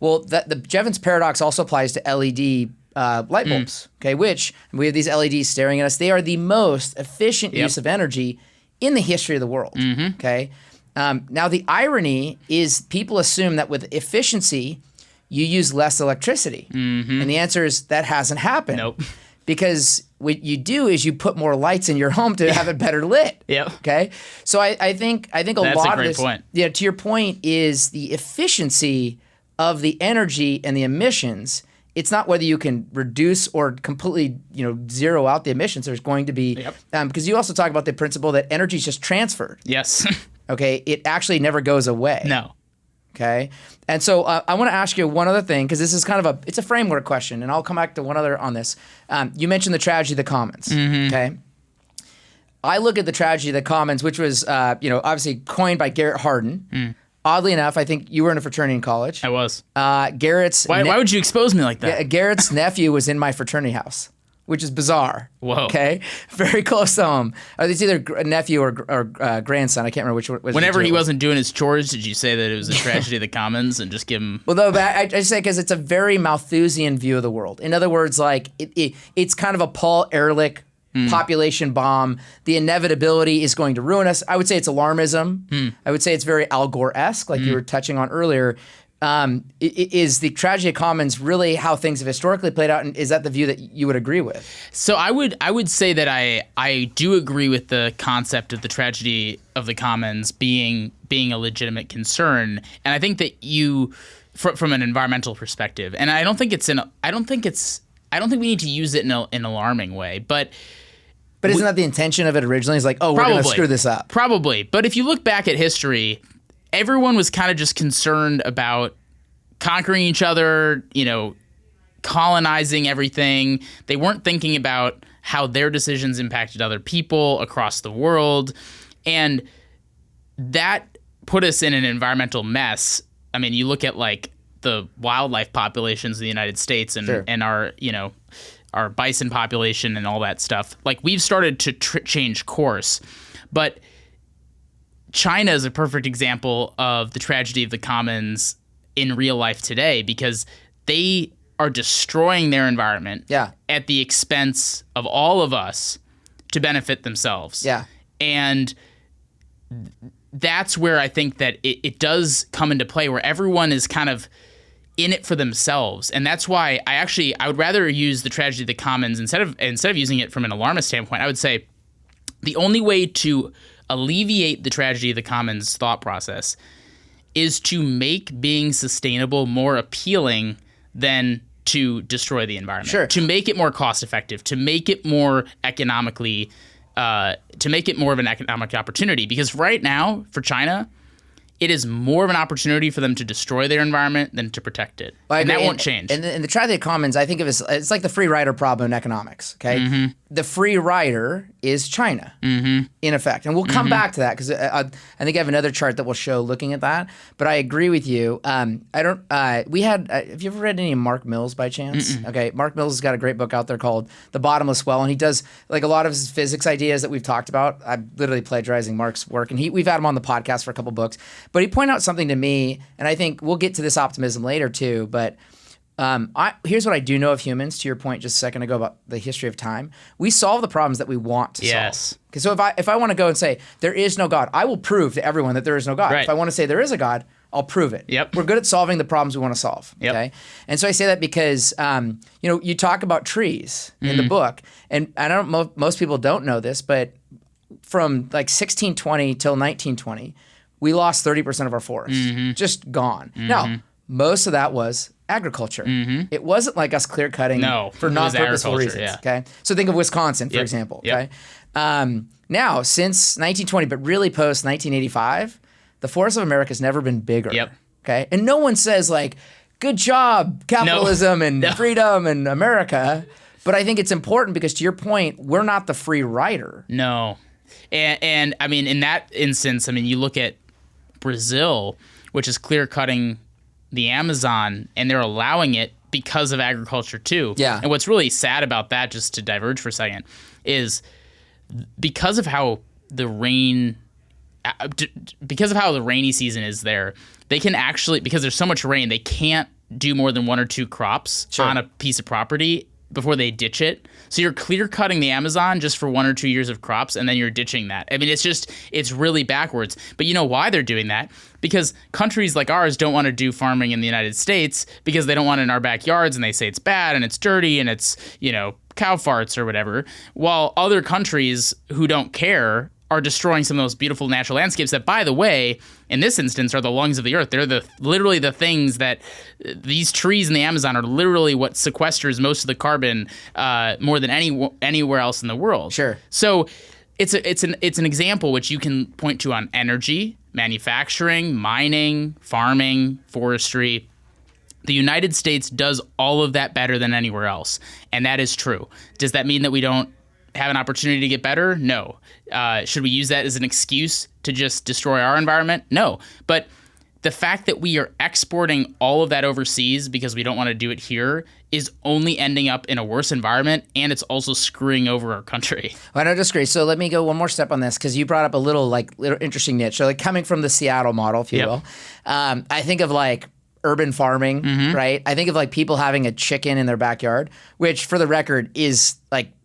[SPEAKER 2] Well, the Jevons paradox also applies to LED light bulbs. Okay, which we have these LEDs staring at us. They are the most efficient use of energy in the history of the world. Okay. Now, the irony is people assume that with efficiency, you use less electricity. And the answer is that hasn't happened.
[SPEAKER 3] Nope.
[SPEAKER 2] Because what you do is you put more lights in your home to have it better lit.
[SPEAKER 3] Yep.
[SPEAKER 2] Okay. So I think a
[SPEAKER 3] That's
[SPEAKER 2] lot
[SPEAKER 3] a great
[SPEAKER 2] of this,
[SPEAKER 3] point.
[SPEAKER 2] Yeah, to your point, is the efficiency of the energy and the emissions. It's not whether you can reduce or completely, zero out the emissions. There's going to be, because you also talk about the principle that energy is just transferred.
[SPEAKER 3] Yes.
[SPEAKER 2] Okay, it actually never goes away.
[SPEAKER 3] No.
[SPEAKER 2] Okay, and so I want to ask you one other thing because this is kind of it's a framework question, and I'll come back to one other on this. You mentioned the tragedy of the commons. Okay, I look at the tragedy of the commons, which was obviously coined by Garrett Hardin. Oddly enough, I think you were in a fraternity in college.
[SPEAKER 3] I was.
[SPEAKER 2] Garrett's
[SPEAKER 3] Why would you expose me like that?
[SPEAKER 2] Garrett's nephew was in my fraternity house, which is bizarre.
[SPEAKER 3] Whoa.
[SPEAKER 2] Okay, very close to home. It's either a nephew or grandson. I can't remember which one.
[SPEAKER 3] Whenever he wasn't doing his chores, did you say that it was a tragedy of the commons and just give him?
[SPEAKER 2] Well, no, but I just say because it's a very Malthusian view of the world. In other words, like it's kind of a Paul Ehrlich population bomb. The inevitability is going to ruin us. I would say it's alarmism. I would say it's very Al Gore-esque, like you were touching on earlier. Is the tragedy of commons really how things have historically played out, and is that the view that you would agree with? So
[SPEAKER 3] I would say that I do agree with the concept of the tragedy of the commons being a legitimate concern, and I think that from an environmental perspective, and I don't think we need to use it in an alarming way, but
[SPEAKER 2] isn't that the intention of it originally? It's like, we're going to screw this up.
[SPEAKER 3] Probably. But if you look back at history, everyone was kind of just concerned about conquering each other, colonizing everything. They weren't thinking about how their decisions impacted other people across the world. And that put us in an environmental mess. I mean, you look at like the wildlife populations in the United States and our bison population and all that stuff. Like we've started to change course, but China is a perfect example of the tragedy of the commons in real life today because they are destroying their environment at the expense of all of us to benefit themselves. Yeah. And that's where I think that it does come into play where everyone is kind of in it for themselves. And that's why I would rather use the tragedy of the commons instead of using it from an alarmist standpoint. I would say the only way to alleviate the tragedy of the commons thought process is to make being sustainable more appealing than to destroy the environment,
[SPEAKER 2] Sure.
[SPEAKER 3] to make it more cost effective, to make it more economically, to make it more of an economic opportunity. Because right now, for China, it is more of an opportunity for them to destroy their environment than to protect it.
[SPEAKER 2] Well,
[SPEAKER 3] and that won't change.
[SPEAKER 2] And the Triathlete Commons, I think of it as, it's like the free rider problem in economics, okay?
[SPEAKER 3] Mm-hmm.
[SPEAKER 2] The free rider is China, in effect. And we'll come back to that because I think I have another chart that we'll show looking at that. But I agree with you. Have you ever read any of Mark Mills by chance? Okay, Mark Mills has got a great book out there called The Bottomless Well, and he does like a lot of his physics ideas that we've talked about. I'm literally plagiarizing Mark's work, and we've had him on the podcast for a couple books. But he pointed out something to me, and I think we'll get to this optimism later too, but here's what I do know of humans, to your point just a second ago about the history of time. We solve the problems that we want to solve. Okay, so if I want to go and say, there is no God, I will prove to everyone that there is no God.
[SPEAKER 3] Right.
[SPEAKER 2] If I want to say there is a God, I'll prove it.
[SPEAKER 3] Yep.
[SPEAKER 2] We're good at solving the problems we want to solve.
[SPEAKER 3] Yep.
[SPEAKER 2] Okay. And so I say that because you talk about trees in the book, and I don't know, most people don't know this, but from like 1620 till 1920, we lost 30% of our forests, just gone. Now, most of that was agriculture. It wasn't like us clear cutting for non-purposeful reasons.
[SPEAKER 3] Yeah.
[SPEAKER 2] Okay, so think of Wisconsin, for example. Okay, now since 1920, but really post 1985, the forest of America has never been bigger.
[SPEAKER 3] Yep.
[SPEAKER 2] Okay, and no one says like, "Good job, capitalism and freedom and America." But I think it's important because, to your point, we're not the free rider.
[SPEAKER 3] No. And I mean, in that instance, I mean, you look at Brazil, which is clear cutting the Amazon, and they're allowing it because of agriculture too.
[SPEAKER 2] Yeah.
[SPEAKER 3] And what's really sad about that, just to diverge for a second, is because of how the rainy season is there, they can actually, because there's so much rain, they can't do more than 1 or 2 crops on a piece of property before they ditch it. So you're clear cutting the Amazon just for 1 or 2 years of crops, and then you're ditching that. I mean, it's really backwards. But you know why they're doing that? Because countries like ours don't want to do farming in the United States because they don't want it in our backyards, and they say it's bad and it's dirty and it's, cow farts or whatever. While other countries who don't care are destroying some of those beautiful natural landscapes that, by the way, in this instance, are the lungs of the earth. They're literally the things that these trees in the Amazon are literally what sequesters most of the carbon more than anywhere else in the world.
[SPEAKER 2] Sure.
[SPEAKER 3] So it's an example which you can point to on energy, manufacturing, mining, farming, forestry. The United States does all of that better than anywhere else, and that is true. Does that mean that we don't have an opportunity to get better? No. Should we use that as an excuse to just destroy our environment? No. But the fact that we are exporting all of that overseas because we don't want to do it here is only ending up in a worse environment, and it's also screwing over our country.
[SPEAKER 2] Well, I don't disagree. So let me go one more step on this, because you brought up a little interesting niche. So coming from the Seattle model, if you will, I think of urban farming, right? I think of people having a chicken in their backyard, which for the record is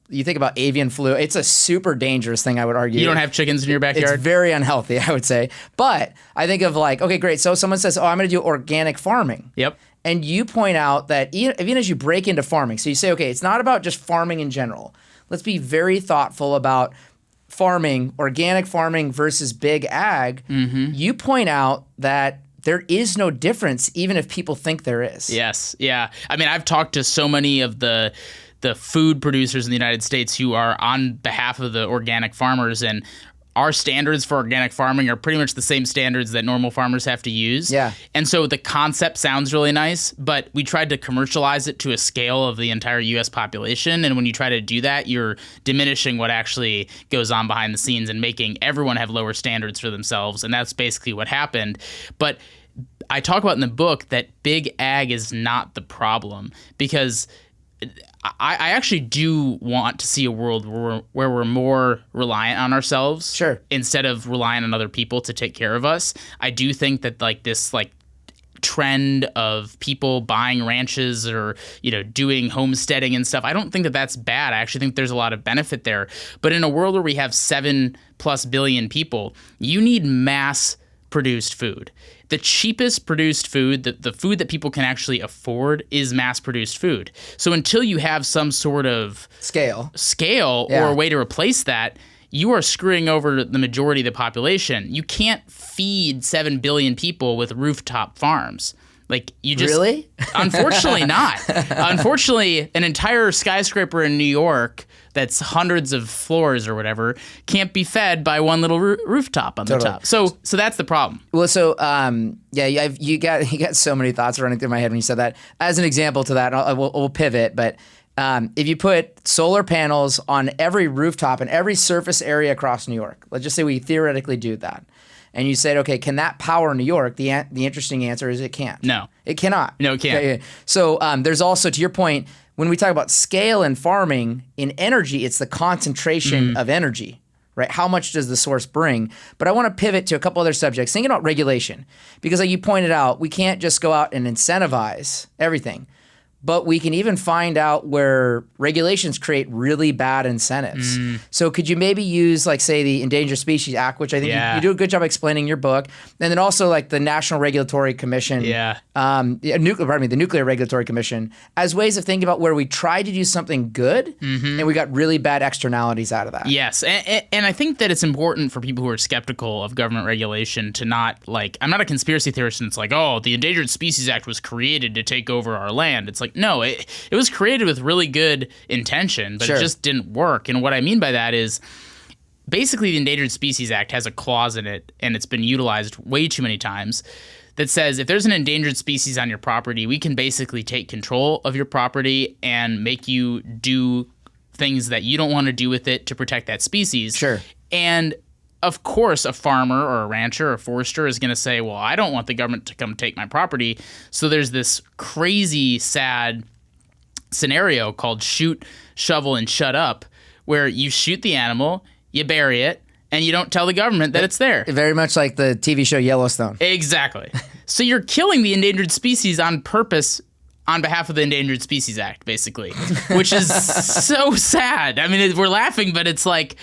[SPEAKER 2] you think about avian flu, it's a super dangerous thing, I would argue.
[SPEAKER 3] You don't have chickens in your backyard?
[SPEAKER 2] It's very unhealthy, I would say. But I think of okay, great. So someone says, I'm going to do organic farming.
[SPEAKER 3] Yep.
[SPEAKER 2] And you point out that even as you break into farming, so you say, okay, it's not about just farming in general. Let's be very thoughtful about farming, organic farming versus big ag. You point out that there is no difference, even if people think there is.
[SPEAKER 3] Yes. Yeah. I mean, I've talked to so many of the food producers in the United States who are on behalf of the organic farmers, and our standards for organic farming are pretty much the same standards that normal farmers have to use.
[SPEAKER 2] Yeah.
[SPEAKER 3] And so the concept sounds really nice, but we tried to commercialize it to a scale of the entire U.S. population. And when you try to do that, you're diminishing what actually goes on behind the scenes and making everyone have lower standards for themselves. And that's basically what happened. But I talk about in the book that big ag is not the problem, because I actually do want to see a world where we're more reliant on ourselves,
[SPEAKER 2] sure,
[SPEAKER 3] instead of relying on other people to take care of us. I do think that this trend of people buying ranches or doing homesteading and stuff, I don't think that that's bad. I actually think there's a lot of benefit there. But in a world where we have 7+ billion people, you need mass produced food. The cheapest produced food, the food that people can actually afford, is mass-produced food. So until you have some sort of scale or a way to replace that, you are screwing over the majority of the population. You can't feed 7 billion people with rooftop farms. Like you just
[SPEAKER 2] Really?
[SPEAKER 3] Unfortunately not. Unfortunately, an entire skyscraper in New York that's hundreds of floors or whatever can't be fed by one little rooftop on the top. So that's the problem.
[SPEAKER 2] Well, so you got so many thoughts running through my head when you said that. As an example to that, we'll pivot, but if you put solar panels on every rooftop and every surface area across New York, let's just say we theoretically do that, and you said, okay, can that power New York? The interesting answer is it can't.
[SPEAKER 3] No.
[SPEAKER 2] It cannot.
[SPEAKER 3] No, it can't.
[SPEAKER 2] Okay. So there's also, to your point, when we talk about scale in farming, in energy, it's the concentration of energy, right? How much does the source bring? But I want to pivot to a couple other subjects, thinking about regulation, because like you pointed out, we can't just go out and incentivize everything. But we can even find out where regulations create really bad incentives. So could you maybe use, like, say, the Endangered Species Act, which I think you do a good job explaining in your book, and then also like the National Regulatory Commission, the Nuclear Regulatory Commission, as ways of thinking about where we tried to do something good and we got really bad externalities out of that.
[SPEAKER 3] Yes, and I think that it's important for people who are skeptical of government regulation to not, like, I'm not a conspiracy theorist and it's like, oh, the Endangered Species Act was created to take over our land. It's like, no, it was created with really good intention, but it just didn't work. And what I mean by that is basically the Endangered Species Act has a clause in it, and it's been utilized way too many times, that says if there's an endangered species on your property, we can basically take control of your property and make you do things that you don't want to do with it to protect that species.
[SPEAKER 2] Sure.
[SPEAKER 3] And of course, a farmer or a rancher or a forester is going to say, well, I don't want the government to come take my property. So there's this crazy, sad scenario called shoot, shovel, and shut up, where you shoot the animal, you bury it, and you don't tell the government that it's there.
[SPEAKER 2] Very much like the TV show Yellowstone.
[SPEAKER 3] Exactly. So you're killing the endangered species on purpose on behalf of the Endangered Species Act, basically, which is so sad. I mean, we're laughing, but it's like...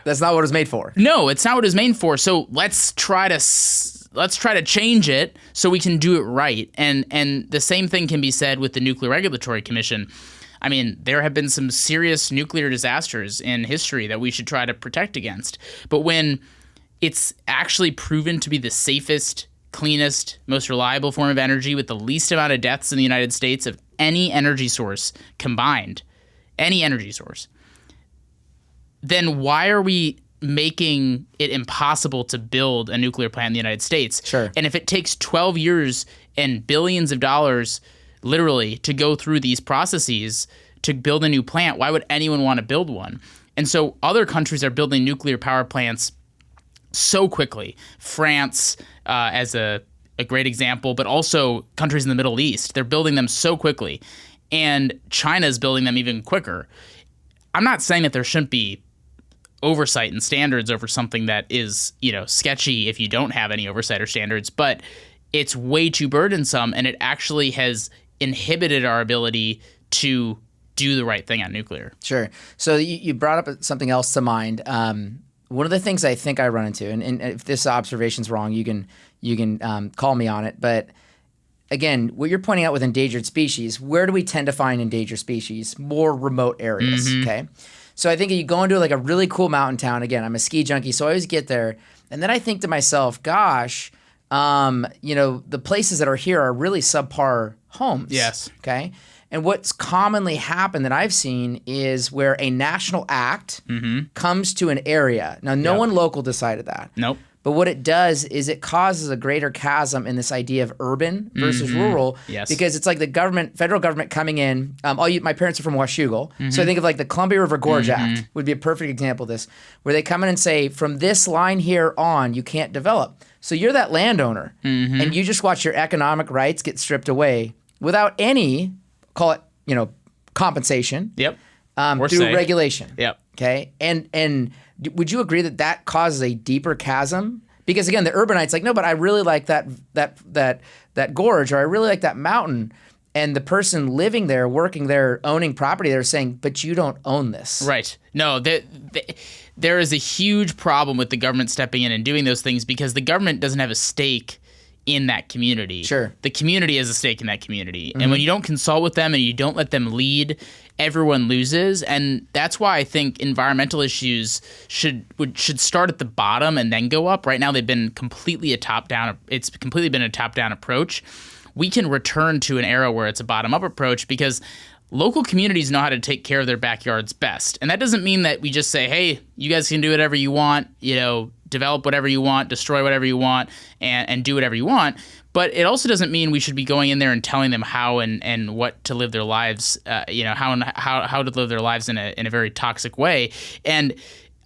[SPEAKER 2] That's not what it was made for.
[SPEAKER 3] No, it's not what it was made for. So let's try to change it so we can do it right. And the same thing can be said with the Nuclear Regulatory Commission. I mean, there have been some serious nuclear disasters in history that we should try to protect against. But when it's actually proven to be the safest, cleanest, most reliable form of energy with the least amount of deaths in the United States of any energy source combined, any energy source, then why are we making it impossible to build a nuclear plant in the United States?
[SPEAKER 2] Sure.
[SPEAKER 3] And if it takes 12 years and billions of dollars, literally, to go through these processes to build a new plant, why would anyone want to build one? And so other countries are building nuclear power plants so quickly. France, as a great example, but also countries in the Middle East, they're building them so quickly. And China's building them even quicker. I'm not saying that there shouldn't be oversight and standards over something that is, sketchy if you don't have any oversight or standards, but it's way too burdensome, and it actually has inhibited our ability to do the right thing on nuclear.
[SPEAKER 2] Sure. So you brought up something else to mind. One of the things I think I run into, and if this observation's wrong, you can call me on it, but again, what you're pointing out with endangered species, where do we tend to find endangered species? More remote areas, okay? So I think you go into like a really cool mountain town. Again, I'm a ski junkie, so I always get there. And then I think to myself, gosh, the places that are here are really subpar homes.
[SPEAKER 3] Yes.
[SPEAKER 2] Okay? And what's commonly happened that I've seen is where a national act comes to an area. Now, no one local decided that.
[SPEAKER 3] Nope.
[SPEAKER 2] But what it does is it causes a greater chasm in this idea of urban versus rural.
[SPEAKER 3] Yes.
[SPEAKER 2] Because it's like the federal government coming in. My parents are from Washougal. So I think of like the Columbia River Gorge Act would be a perfect example of this, where they come in and say, from this line here on, you can't develop. So you're that landowner, and you just watch your economic rights get stripped away without any, call it, compensation.
[SPEAKER 3] Yep.
[SPEAKER 2] Through regulation.
[SPEAKER 3] Yep.
[SPEAKER 2] Okay. And would you agree that causes a deeper chasm? Because again, the urbanite's like, no, but I really like that gorge, or I really like that mountain. And the person living there, working there, owning property, they're saying, but you don't own this.
[SPEAKER 3] Right. No, there is a huge problem with the government stepping in and doing those things, because the government doesn't have a stake in that community.
[SPEAKER 2] Sure.
[SPEAKER 3] The community has a stake in that community. And when you don't consult with them and you don't let them lead, everyone loses. And that's why I think environmental issues should start at the bottom and then go up. Right now they've been completely a top-down approach, we can return to an era where it's a bottom-up approach, because local communities know how to take care of their backyards best. And that doesn't mean that we just say, hey, you guys can do whatever you want, develop whatever you want, destroy whatever you want, and do whatever you want. But it also doesn't mean we should be going in there and telling them how and what to live their lives, how to live their lives in a very toxic way. And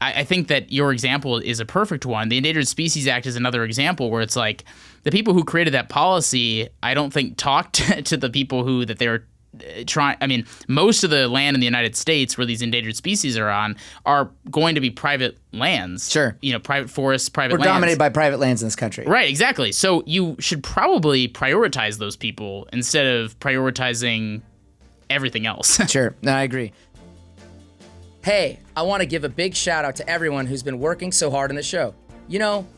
[SPEAKER 3] I think that your example is a perfect one. The Endangered Species Act is another example where it's like the people who created that policy, I don't think talked to the people that they were trying. I mean, most of the land in the United States where these endangered species are on are going to be private lands.
[SPEAKER 2] Sure.
[SPEAKER 3] Private forests, private lands.
[SPEAKER 2] We're dominated by private lands in this country.
[SPEAKER 3] Right, exactly. So you should probably prioritize those people instead of prioritizing everything else.
[SPEAKER 2] Sure. No, I agree. Hey, I want to give a big shout out to everyone who's been working so hard on the show.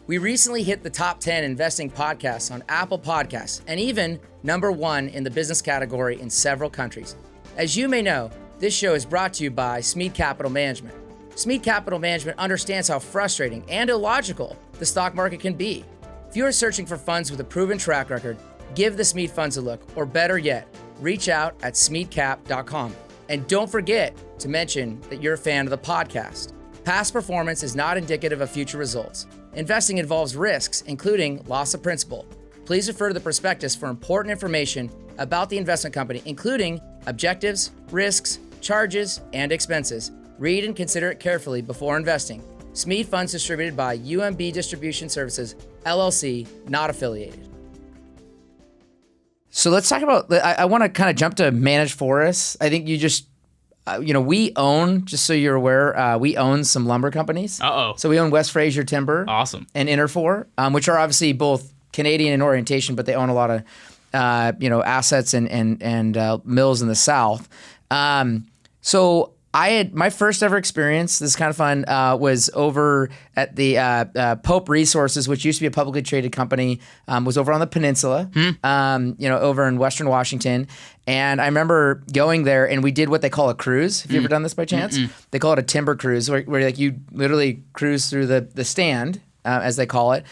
[SPEAKER 2] We recently hit the top 10 investing podcasts on Apple Podcasts and even #1 in the business category in several countries. As you may know, this show is brought to you by Smead Capital Management. Smead Capital Management understands how frustrating and illogical the stock market can be. If you are searching for funds with a proven track record, give the Smead funds a look, or better yet, reach out at smeadcap.com. And don't forget to mention that you're a fan of the podcast. Past performance is not indicative of future results. Investing involves risks, including loss of principal. Please refer to the prospectus for important information about the investment company, including objectives, risks, charges, and expenses. Read and consider it carefully before investing. Smead Funds distributed by UMB Distribution Services, LLC, not affiliated. So let's talk about, I want to kind of jump to managed forests. I think you just, we own, just so you're aware, we own some lumber companies.
[SPEAKER 3] Uh-oh.
[SPEAKER 2] So we own West Fraser Timber.
[SPEAKER 3] Awesome.
[SPEAKER 2] And Interfor, which are obviously both Canadian in orientation, but they own a lot of, assets and mills in the South. So I had my first ever experience, this is kind of fun, was over at the Pope Resources, which used to be a publicly traded company, was over on the peninsula, over in Western Washington. And I remember going there and we did what they call a cruise. Have you ever done this by chance? They call it a timber cruise, where you literally cruise through the stand, as they call it.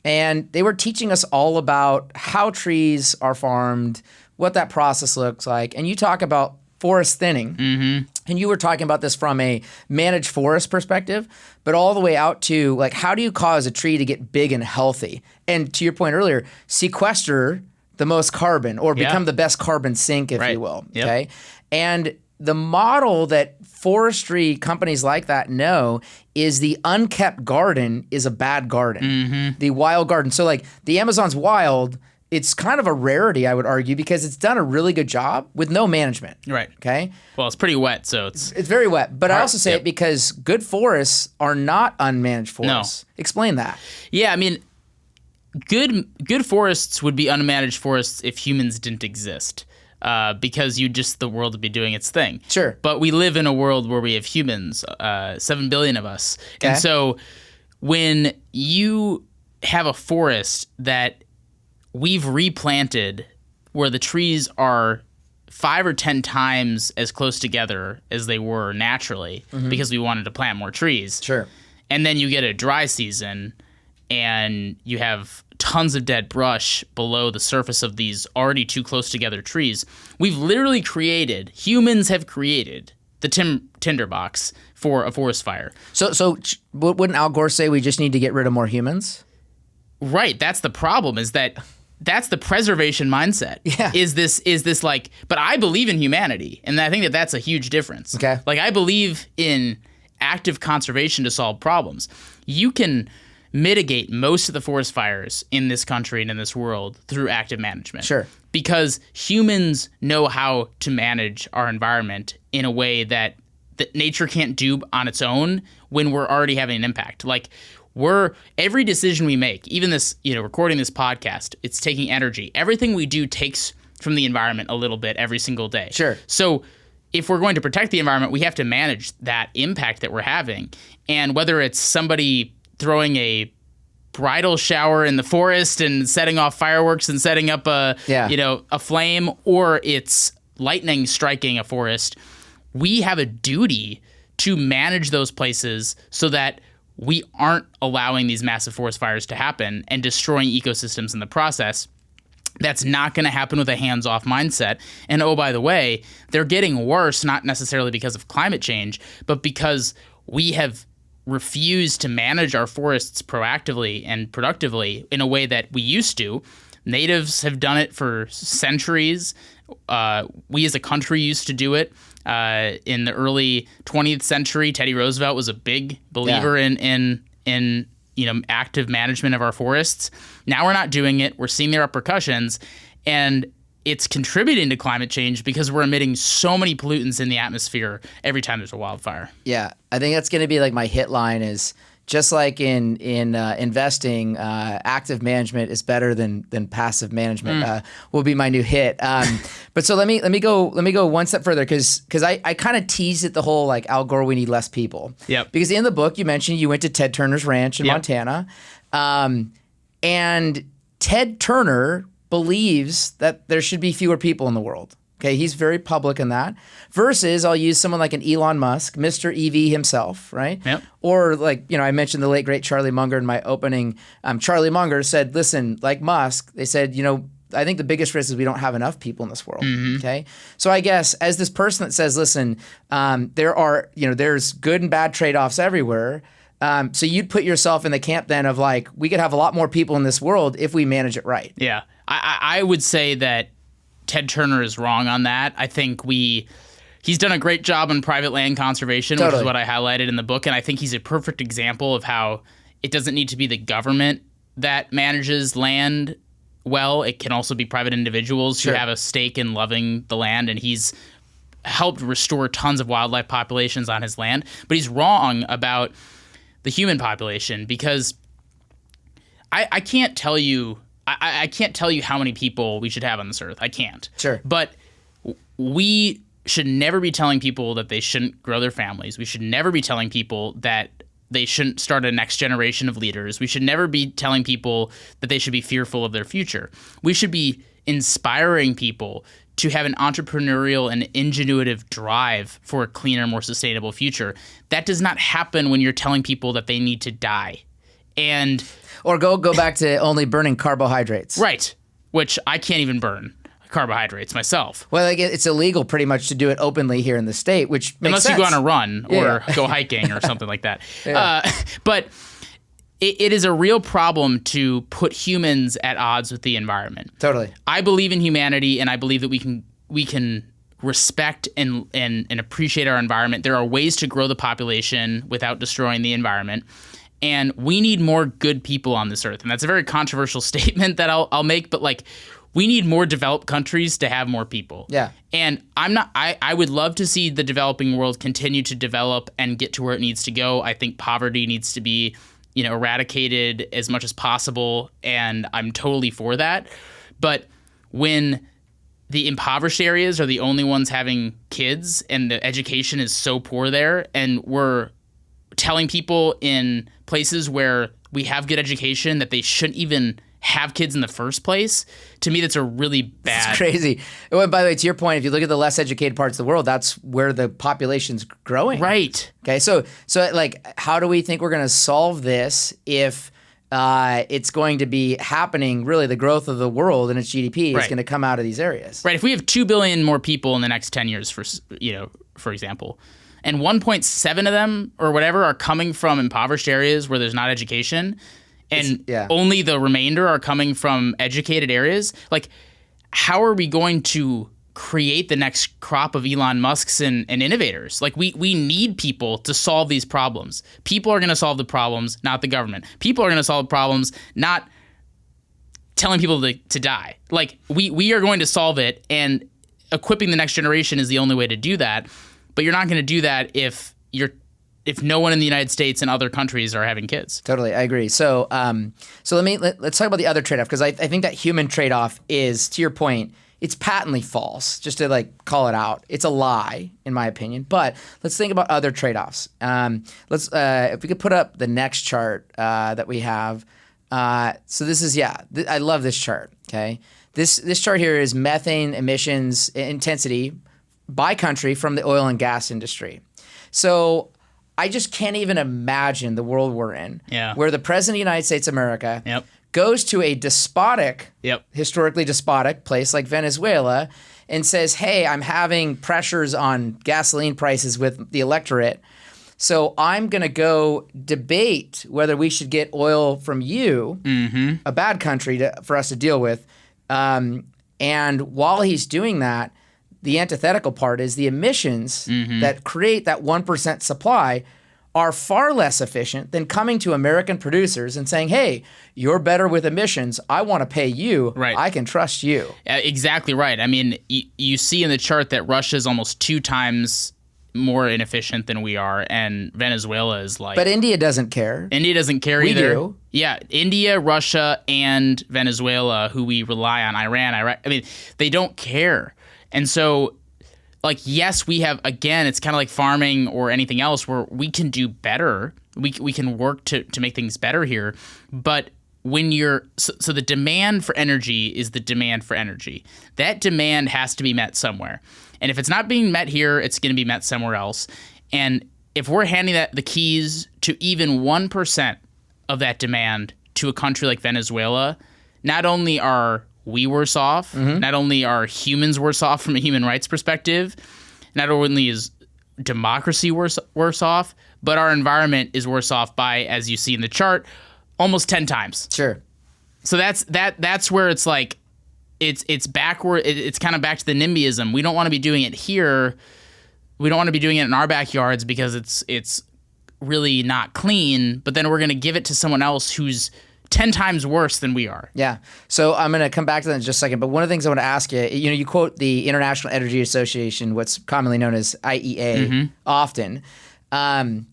[SPEAKER 2] And they were teaching us all about how trees are farmed, what that process looks like. And you talk about forest thinning. And you were talking about this from a managed forest perspective, but all the way out to like, how do you cause a tree to get big and healthy? And to your point earlier, sequester the most carbon or become the best carbon sink, if you will.
[SPEAKER 3] Yep.
[SPEAKER 2] Okay. And the model that forestry companies like that know is the unkept garden is a bad garden. The wild garden. So like the Amazon's wild, it's kind of a rarity, I would argue, because it's done a really good job with no management.
[SPEAKER 3] Right.
[SPEAKER 2] Okay.
[SPEAKER 3] Well, it's pretty wet, so it's
[SPEAKER 2] very wet. But I also say it because good forests are not unmanaged forests. No. Explain that.
[SPEAKER 3] Yeah, I mean, good forests would be unmanaged forests if humans didn't exist. Because the world would be doing its thing.
[SPEAKER 2] Sure.
[SPEAKER 3] But we live in a world where we have humans, 7 billion of us. Okay. And so when you have a forest that we've replanted where the trees are 5 or 10 times as close together as they were naturally because we wanted to plant more trees.
[SPEAKER 2] Sure.
[SPEAKER 3] And then you get a dry season and you have tons of dead brush below the surface of these already too close together trees. Humans have created the tinderbox for a forest fire.
[SPEAKER 2] So wouldn't Al Gore say we just need to get rid of more humans?
[SPEAKER 3] Right. That's the problem, is that that's the preservation mindset.
[SPEAKER 2] Yeah.
[SPEAKER 3] Is this like, but I believe in humanity. And I think that that's a huge difference.
[SPEAKER 2] Okay.
[SPEAKER 3] Like, I believe in active conservation to solve problems. You can mitigate most of the forest fires in this country and in this world through active management.
[SPEAKER 2] Sure. Because
[SPEAKER 3] humans know how to manage our environment in a way that nature can't do on its own when we're already having an impact. Like, every decision we make, even this, recording this podcast, it's taking energy. Everything we do takes from the environment a little bit every single day.
[SPEAKER 2] Sure.
[SPEAKER 3] So if we're going to protect the environment, we have to manage that impact that we're having. And whether it's somebody throwing a bridal shower in the forest and setting off fireworks and setting up a flame, or it's lightning striking a forest, we have a duty to manage those places so that we aren't allowing these massive forest fires to happen and destroying ecosystems in the process. That's not going to happen with a hands-off mindset. And oh, by the way, they're getting worse, not necessarily because of climate change, but because we have refused to manage our forests proactively and productively in a way that we used to. Natives have done it for centuries. We as a country used to do it. In the early 20th century, Teddy Roosevelt was a big believer in active management of our forests. Now we're not doing it. We're seeing the repercussions, and it's contributing to climate change because we're emitting so many pollutants in the atmosphere every time there's a wildfire.
[SPEAKER 2] Yeah, I think that's going to be like my hit line is just like in investing, active management is better than passive management. Will be my new hit. But so let me go one step further because I kind of teased it the whole like Al Gore, we need less people.
[SPEAKER 3] Yep.
[SPEAKER 2] Because in the book you mentioned you went to Ted Turner's ranch in Montana, and Ted Turner believes that there should be fewer people in the world. Okay, he's very public in that. Versus, I'll use someone like an Elon Musk, Mr. EV himself, right?
[SPEAKER 3] Yep.
[SPEAKER 2] Or like, I mentioned the late, great Charlie Munger in my opening. Charlie Munger said, listen, like Musk, they said, I think the biggest risk is we don't have enough people in this world, okay? So I guess as this person that says, listen, there's good and bad trade-offs everywhere. So you'd put yourself in the camp then of like, we could have a lot more people in this world if we manage it right.
[SPEAKER 3] Yeah, I would say that Ted Turner is wrong on that. I think he's done a great job on private land conservation, which is what I highlighted in the book. And I think he's a perfect example of how it doesn't need to be the government that manages land well. It can also be private individuals who have a stake in loving the land. And he's helped restore tons of wildlife populations on his land. But he's wrong about the human population because I can't tell you I can't tell you how many people we should have on this earth. I can't.
[SPEAKER 2] Sure.
[SPEAKER 3] But we should never be telling people that they shouldn't grow their families. We should never be telling people that they shouldn't start a next generation of leaders. We should never be telling people that they should be fearful of their future. We should be inspiring people to have an entrepreneurial and ingenuitive drive for a cleaner, more sustainable future. That does not happen when you're telling people that they need to die.
[SPEAKER 2] Or go back to only burning carbohydrates.
[SPEAKER 3] Right, which I can't even burn carbohydrates myself.
[SPEAKER 2] Well, like it's illegal pretty much to do it openly here in the state, which makes
[SPEAKER 3] Unless
[SPEAKER 2] sense.
[SPEAKER 3] you go on a run or go hiking or something like that. But it is a real problem to put humans at odds with the environment.
[SPEAKER 2] Totally.
[SPEAKER 3] I believe in humanity, and I believe that we can respect and appreciate our environment. There are ways to grow the population without destroying the environment. And we need more good people on this earth. And that's a very controversial statement that I'll make, but like we need more developed countries to have more people.
[SPEAKER 2] Yeah.
[SPEAKER 3] And I would love to see the developing world continue to develop and get to where it needs to go. I think poverty needs to be, eradicated as much as possible. And I'm totally for that. But when the impoverished areas are the only ones having kids and the education is so poor there, and we're telling people in places where we have good education that they shouldn't even have kids in the first place, to me that's a really bad...
[SPEAKER 2] It's crazy. Well, by the way, to your point, if you look at the less educated parts of the world, that's where the population's growing.
[SPEAKER 3] Right.
[SPEAKER 2] Okay, so like, how do we think we're going to solve this if it's going to be happening, really the growth of the world and its GDP is going to come out of these areas?
[SPEAKER 3] Right. If we have 2 billion more people in the next 10 years, for example, and 1.7 of them or whatever are coming from impoverished areas where there's not education, and only the remainder are coming from educated areas, like how are we going to create the next crop of Elon Musks and innovators? Like we need people to solve these problems. People are going to solve the problems, not the government. People are going to solve problems, not telling people to die. Like we are going to solve it, and equipping the next generation is the only way to do that. But you're not going to do that if no one in the United States and other countries are having kids.
[SPEAKER 2] Totally, I agree. So let's talk about the other trade-off, because I think that human trade-off is, to your point, it's patently false. Just to like call it out, it's a lie in my opinion. But let's think about other trade-offs. If we could put up the next chart that we have. So this is I love this chart. Okay, this chart here is methane emissions intensity by country from the oil and gas industry. So I just can't even imagine the world we're in, where the president of the United States of America goes to a despotic,
[SPEAKER 3] Yep.
[SPEAKER 2] historically despotic place like Venezuela and says, hey, I'm having pressures on gasoline prices with the electorate. So I'm going to go debate whether we should get oil from you, a bad country for us to deal with. And while he's doing that, the antithetical part is the emissions that create that 1% supply are far less efficient than coming to American producers and saying, hey, you're better with emissions. I want to pay you.
[SPEAKER 3] Right.
[SPEAKER 2] I can trust you.
[SPEAKER 3] Exactly right. I mean, you see in the chart that Russia is almost 2 times more inefficient than we are, and Venezuela is like...
[SPEAKER 2] But India doesn't care.
[SPEAKER 3] India doesn't care
[SPEAKER 2] We
[SPEAKER 3] either.
[SPEAKER 2] do.
[SPEAKER 3] Yeah, India, Russia, and Venezuela, who we rely on, Iran, Iraq, I mean, they don't care. And so, like, yes, we have, again, it's kind of like farming or anything else where we can do better. We can work to make things better here. But when you're, so the demand for energy is the demand for energy. That demand has to be met somewhere. And if it's not being met here, it's going to be met somewhere else. And if we're handing the keys to even 1% of that demand to a country like Venezuela, not only are we worse off, not only are humans worse off from a human rights perspective, not only is democracy worse off, but our environment is worse off by, as you see in the chart, almost 10 times.
[SPEAKER 2] Sure.
[SPEAKER 3] So that's where it's like, it's backward. It's kind of back to the NIMBYism. We don't want to be doing it here. We don't want to be doing it in our backyards because it's really not clean. But then we're going to give it to someone else who's 10 times worse than we are.
[SPEAKER 2] Yeah. So I'm going to come back to that in just a second. But one of the things I want to ask you, you quote the International Energy Association, what's commonly known as IEA, often. I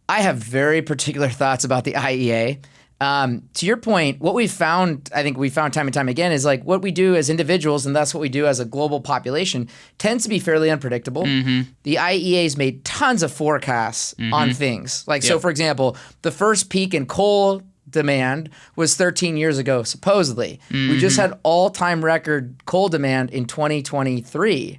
[SPEAKER 2] have very particular thoughts about the IEA. To your point, what we found, I think we found time and time again, is like what we do as individuals, and that's what we do as a global population, tends to be fairly unpredictable. The IEA's made tons of forecasts on things. Like, so for example, the first peak in coal demand was 13 years ago, supposedly. We just had all-time record coal demand in 2023.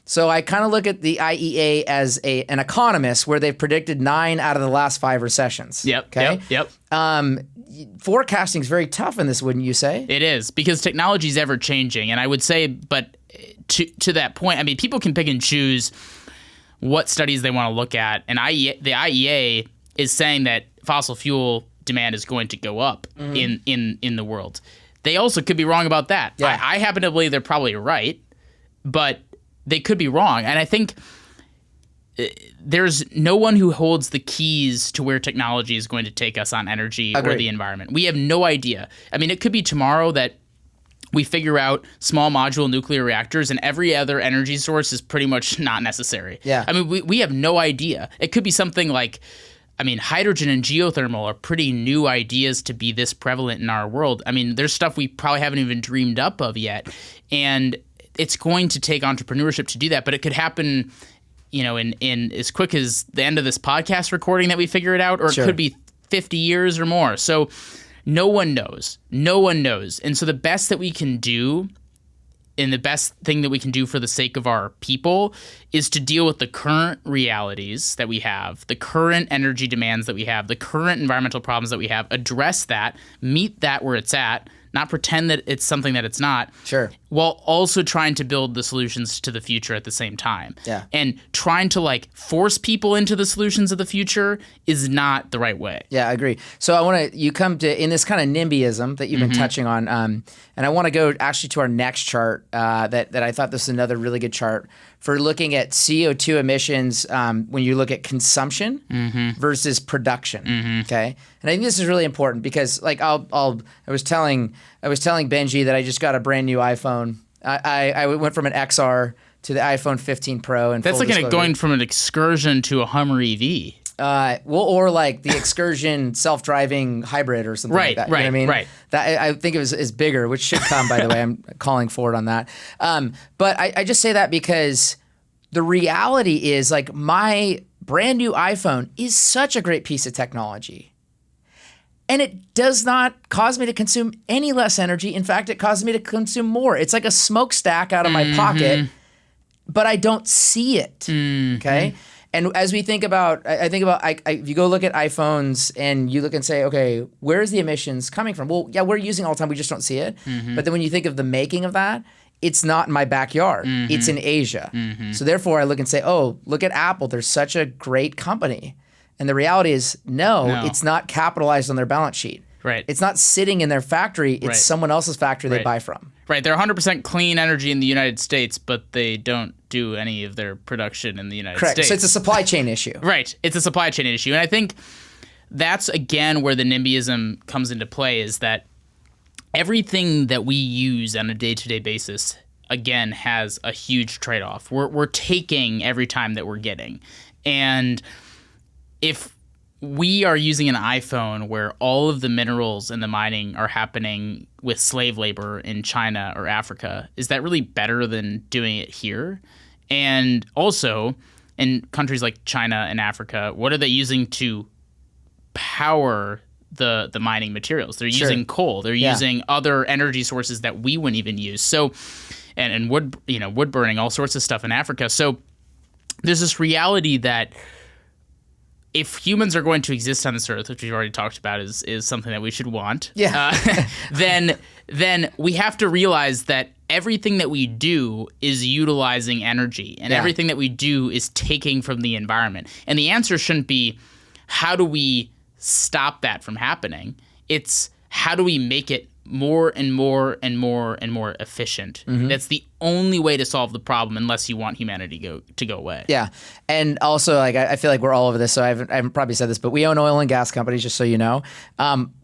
[SPEAKER 2] So I kind of look at the IEA as an economist where they've predicted 9 out of the last 5 recessions.
[SPEAKER 3] Yep.
[SPEAKER 2] Forecasting is very tough in this, wouldn't you say?
[SPEAKER 3] It is, because technology is ever changing. And I would say, but to that point, I mean, people can pick and choose what studies they want to look at. And the IEA is saying that fossil fuel demand is going to go up in the world. They also could be wrong about that.
[SPEAKER 2] Yeah.
[SPEAKER 3] I happen to believe they're probably right, but they could be wrong. And I think there's no one who holds the keys to where technology is going to take us on energy or the environment. We have no idea. I mean, it could be tomorrow that we figure out small modular nuclear reactors and every other energy source is pretty much not necessary.
[SPEAKER 2] Yeah.
[SPEAKER 3] I mean, we have no idea. It could be something like, I mean, hydrogen and geothermal are pretty new ideas to be this prevalent in our world. I mean, there's stuff we probably haven't even dreamed up of yet. And it's going to take entrepreneurship to do that, but it could happen, in as quick as the end of this podcast recording that we figure it out, or it could be 50 years or more. So no one knows. No one knows. And so the best that we can do, and the best thing that we can do for the sake of our people, is to deal with the current realities that we have, the current energy demands that we have, the current environmental problems that we have, address that, meet that where it's at, not pretend that it's something that it's not.
[SPEAKER 2] Sure.
[SPEAKER 3] While also trying to build the solutions to the future at the same time.
[SPEAKER 2] Yeah. And
[SPEAKER 3] trying to force people into the solutions of the future is not the right way.
[SPEAKER 2] Yeah, I agree. So you come to, in this kind of NIMBYism that you've been touching on, and I want to go actually to our next chart that I thought this was another really good chart for looking at CO2 emissions when you look at consumption versus production. Okay, and I think this is really important because, I was telling Benji that I just got a brand new iPhone. I went from an XR to the iPhone 15 Pro, and
[SPEAKER 3] that's like going from an Excursion to a Hummer EV.
[SPEAKER 2] Or like the Excursion self-driving hybrid or something like that. You know what I mean?
[SPEAKER 3] Right.
[SPEAKER 2] That I think it is bigger, which should come, by the way. I'm calling forward on that. But I just say that because the reality is, my brand new iPhone is such a great piece of technology. And it does not cause me to consume any less energy. In fact, it causes me to consume more. It's like a smokestack out of my pocket, but I don't see it. Okay? And as we think about, if you go look at iPhones and you look and say, okay, where's the emissions coming from? Well, yeah, we're using it all the time. We just don't see it. But then when you think of the making of that, it's not in my backyard. It's in Asia. So therefore I look and say, oh, look at Apple. They're such a great company. And the reality is, no, it's not capitalized on their balance sheet.
[SPEAKER 3] Right.
[SPEAKER 2] It's not sitting in their factory. It's someone else's factory they buy from.
[SPEAKER 3] Right. They're 100% clean energy in the United States, but they don't do any of their production in the United States.
[SPEAKER 2] So it's a supply chain issue.
[SPEAKER 3] Right. It's a supply chain issue. And I think that's, again, where the NIMBYism comes into play, is that everything that we use on a day-to-day basis, again, has a huge trade-off. We're taking every time that we're getting. And if we are using an iPhone where all of the minerals and the mining are happening with slave labor in China or Africa, is that really better than doing it here? And also, in countries like China and Africa, what are they using to power the mining materials? They're using coal. They're using other energy sources that we wouldn't even use. So, and wood, wood burning, all sorts of stuff in Africa. So there's this reality that if humans are going to exist on this earth, which we've already talked about is something that we should want, then we have to realize that everything that we do is utilizing energy, and everything that we do is taking from the environment. And the answer shouldn't be, how do we stop that from happening? It's, how do we make it more and more and more and more efficient? That's the only way to solve the problem, unless you want humanity to go away. Yeah.
[SPEAKER 2] And also, like, I feel like we're all over this, so I haven't probably said this, but we own oil and gas companies, just so you know.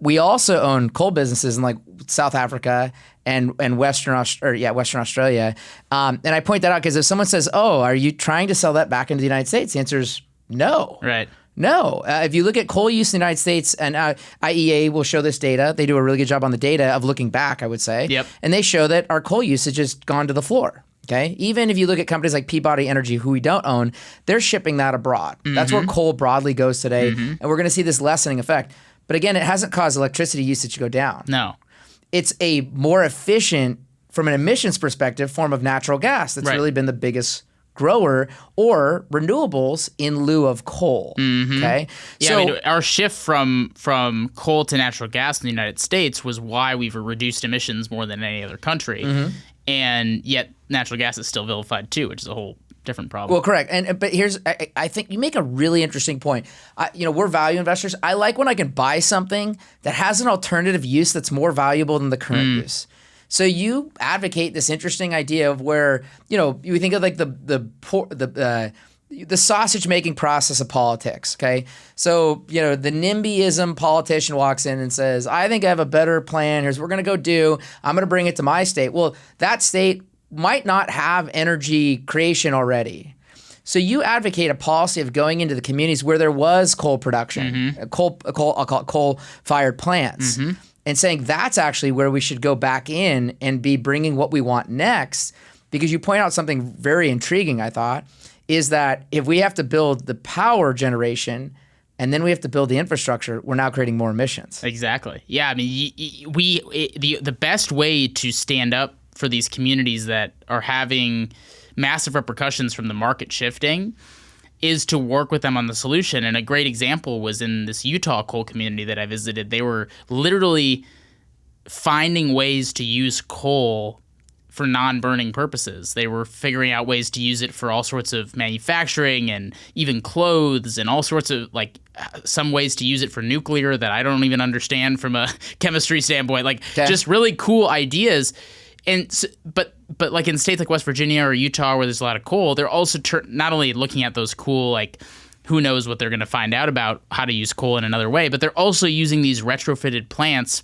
[SPEAKER 2] We also own coal businesses in like South Africa and Western Australia. And I point that out because if someone says, oh, are you trying to sell that back into the United States? The answer is no.
[SPEAKER 3] Right.
[SPEAKER 2] No. If you look at coal use in the United States, and IEA will show this data. They do a really good job on the data of looking back, I would say.
[SPEAKER 3] Yep.
[SPEAKER 2] And they show that our coal usage has gone to the floor. Okay. Even if you look at companies like Peabody Energy, who we don't own, they're shipping that abroad. That's where coal broadly goes today. And we're going to see this lessening effect. But again, it hasn't caused electricity usage to go down.
[SPEAKER 3] No.
[SPEAKER 2] It's a more efficient, from an emissions perspective, form of natural gas that's really been the biggest grower, or renewables in lieu of coal. Okay.
[SPEAKER 3] Yeah, so, I mean, our shift from coal to natural gas in the United States was why we've reduced emissions more than any other country. And yet natural gas is still vilified too, which is a whole different problem.
[SPEAKER 2] Well, correct. But here's, I think you make a really interesting point. We're value investors. I like when I can buy something that has an alternative use that's more valuable than the current use. So you advocate this interesting idea of where, you think of like the sausage making process of politics. Okay. So, the NIMBYism politician walks in and says, I think I have a better plan. Here's what we're going to go do. I'm going to bring it to my state. Well, that state might not have energy creation already. So you advocate a policy of going into the communities where there was coal production, I'll call it coal-fired plants. And saying that's actually where we should go back in and be bringing what we want next. Because you point out something very intriguing, I thought, is that if we have to build the power generation and then we have to build the infrastructure, we're now creating more emissions.
[SPEAKER 3] Exactly. Yeah, I mean, the best way to stand up for these communities that are having massive repercussions from the market shifting is to work with them on the solution. And a great example was in this Utah coal community that I visited. They were literally finding ways to use coal for non-burning purposes. They were figuring out ways to use it for all sorts of manufacturing and even clothes and all sorts of, like, some ways to use it for nuclear that I don't even understand from a chemistry standpoint. Just really cool ideas. And but like in states like West Virginia or Utah where there's a lot of coal, they're also not only looking at those cool, like, who knows what they're going to find out about how to use coal in another way, but they're also using these retrofitted plants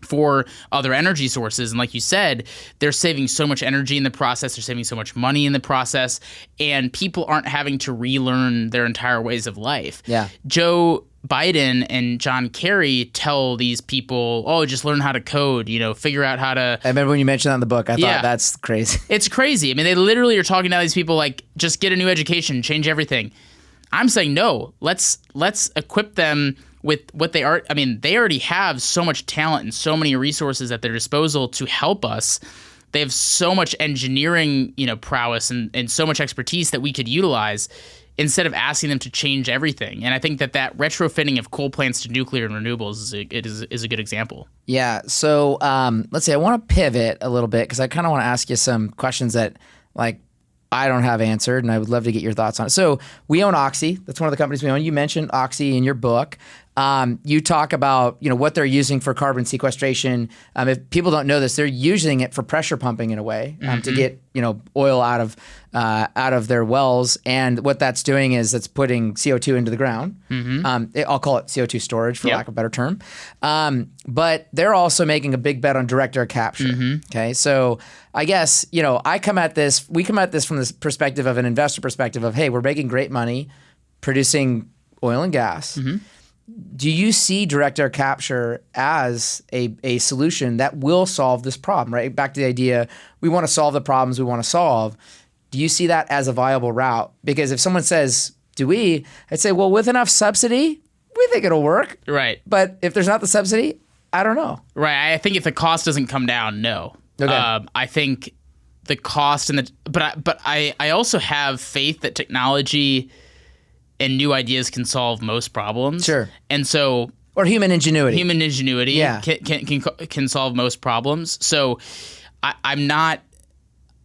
[SPEAKER 3] for other energy sources. And like you said, they're saving so much energy in the process, they're saving so much money in the process, and people aren't having to relearn their entire ways of life.
[SPEAKER 2] Yeah.
[SPEAKER 3] Joe Biden and John Kerry tell these people, oh, just learn how to code, figure out how to...
[SPEAKER 2] I remember when you mentioned that in the book. I thought that's crazy.
[SPEAKER 3] It's crazy. I mean, they literally are talking to these people like, just get a new education, change everything. I'm saying, no, let's equip them with what they are. I mean, they already have so much talent and so many resources at their disposal to help us. They have so much engineering, prowess and so much expertise that we could utilize. instead of asking them to change everything. And I think that retrofitting of coal plants to nuclear and renewables is a good example.
[SPEAKER 2] Yeah. So let's see. I want to pivot a little bit because I kind of want to ask you some questions that like I don't have answered, and I would love to get your thoughts on it. So we own Oxy. That's one of the companies we own. You mentioned Oxy in your book. You talk about what they're using for carbon sequestration. If people don't know this, they're using it for pressure pumping in a way to get oil out of their wells. And what that's doing is it's putting CO2 into the ground. I'll call it CO2 storage for lack of a better term. But they're also making a big bet on direct air capture. Okay, so I guess we come at this from this perspective of an investor perspective of, hey, we're making great money producing oil and gas. Do you see direct air capture as a solution that will solve this problem, right? Back to the idea, we want to solve the problems we want to solve. Do you see that as a viable route? Because if someone says, I'd say, well, with enough subsidy, we think it'll work.
[SPEAKER 3] Right.
[SPEAKER 2] But if there's not the subsidy, I don't know.
[SPEAKER 3] Right. I think if the cost doesn't come down, no.
[SPEAKER 2] Okay.
[SPEAKER 3] I think the cost but I also have faith that technology and new ideas can solve most problems.
[SPEAKER 2] Sure.
[SPEAKER 3] And so,
[SPEAKER 2] or human ingenuity. Yeah.
[SPEAKER 3] can solve most problems. So I'm not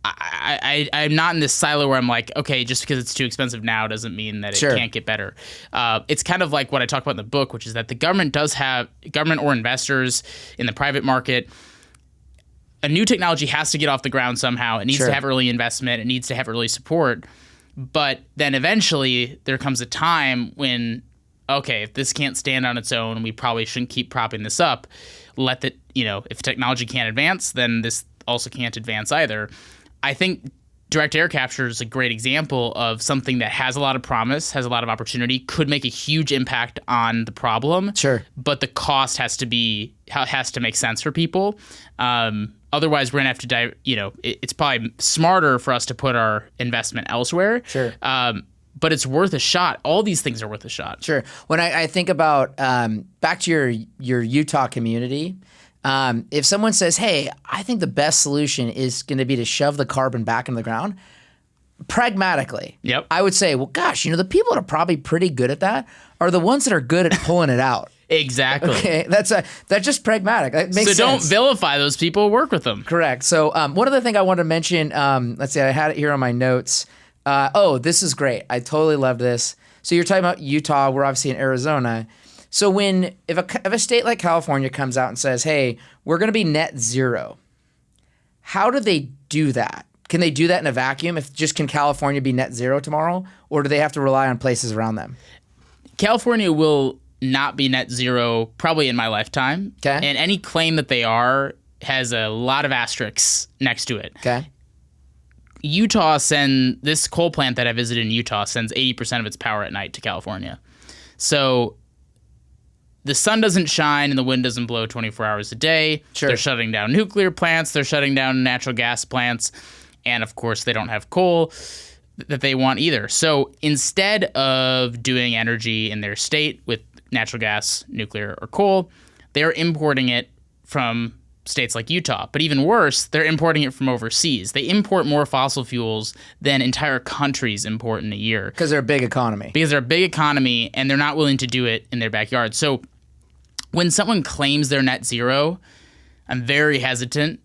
[SPEAKER 3] in this silo where I'm like, okay, just because it's too expensive now doesn't mean that it can't get better. It's kind of like what I talk about in the book, which is that the government or investors in the private market, a new technology has to get off the ground somehow. It needs to have early investment. It needs to have early support. But then eventually there comes a time when, okay, if this can't stand on its own, we probably shouldn't keep propping this up. If technology can't advance, then this also can't advance either. I think direct air capture is a great example of something that has a lot of promise, has a lot of opportunity, could make a huge impact on the problem.
[SPEAKER 2] Sure.
[SPEAKER 3] But the cost has to make sense for people. Otherwise, we're going to have to it's probably smarter for us to put our investment elsewhere.
[SPEAKER 2] Sure.
[SPEAKER 3] But it's worth a shot. All these things are worth a shot.
[SPEAKER 2] Sure. When I think about back to your Utah community, if someone says, hey, I think the best solution is going to be to shove the carbon back in the ground, pragmatically, I would say, well, gosh, the people that are probably pretty good at that are the ones that are good at pulling it out.
[SPEAKER 3] Exactly.
[SPEAKER 2] Okay, that's just pragmatic. That makes sense.
[SPEAKER 3] So don't vilify those people. Work with them.
[SPEAKER 2] Correct. So one other thing I wanted to mention. Let's see. I had it here on my notes. This is great. I totally love this. So you're talking about Utah. We're obviously in Arizona. So if a state like California comes out and says, "Hey, we're going to be net zero," how do they do that? Can they do that in a vacuum? Can California be net zero tomorrow, or do they have to rely on places around them?
[SPEAKER 3] California will not be net zero probably in my lifetime.
[SPEAKER 2] Okay.
[SPEAKER 3] And any claim that they are has a lot of asterisks next to it.
[SPEAKER 2] Okay.
[SPEAKER 3] This coal plant that I visited in Utah sends 80% of its power at night to California. So the sun doesn't shine and the wind doesn't blow 24 hours a day.
[SPEAKER 2] Sure.
[SPEAKER 3] They're shutting down nuclear plants. They're shutting down natural gas plants. And of course, they don't have coal that they want either. So instead of doing energy in their state with natural gas, nuclear, or coal, they're importing it from states like Utah. But even worse, they're importing it from overseas. They import more fossil fuels than entire countries import in a year.
[SPEAKER 2] Because they're a big economy.
[SPEAKER 3] And they're not willing to do it in their backyard. So when someone claims they're net zero, I'm very hesitant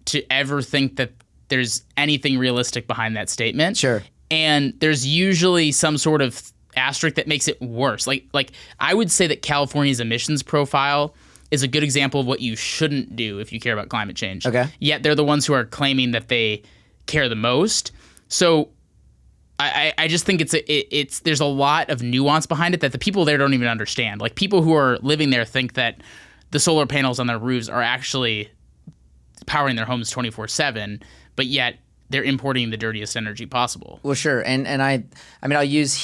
[SPEAKER 3] to ever think that there's anything realistic behind that statement.
[SPEAKER 2] Sure.
[SPEAKER 3] And there's usually some sort of asterisk that makes it worse. Like I would say that California's emissions profile is a good example of what you shouldn't do if you care about climate change.
[SPEAKER 2] Okay.
[SPEAKER 3] Yet they're the ones who are claiming that they care the most. So I just think there's a lot of nuance behind it that the people there don't even understand. Like people who are living there think that the solar panels on their roofs are actually powering their homes 24/7, but yet they're importing the dirtiest energy possible.
[SPEAKER 2] Well, sure. And I'll use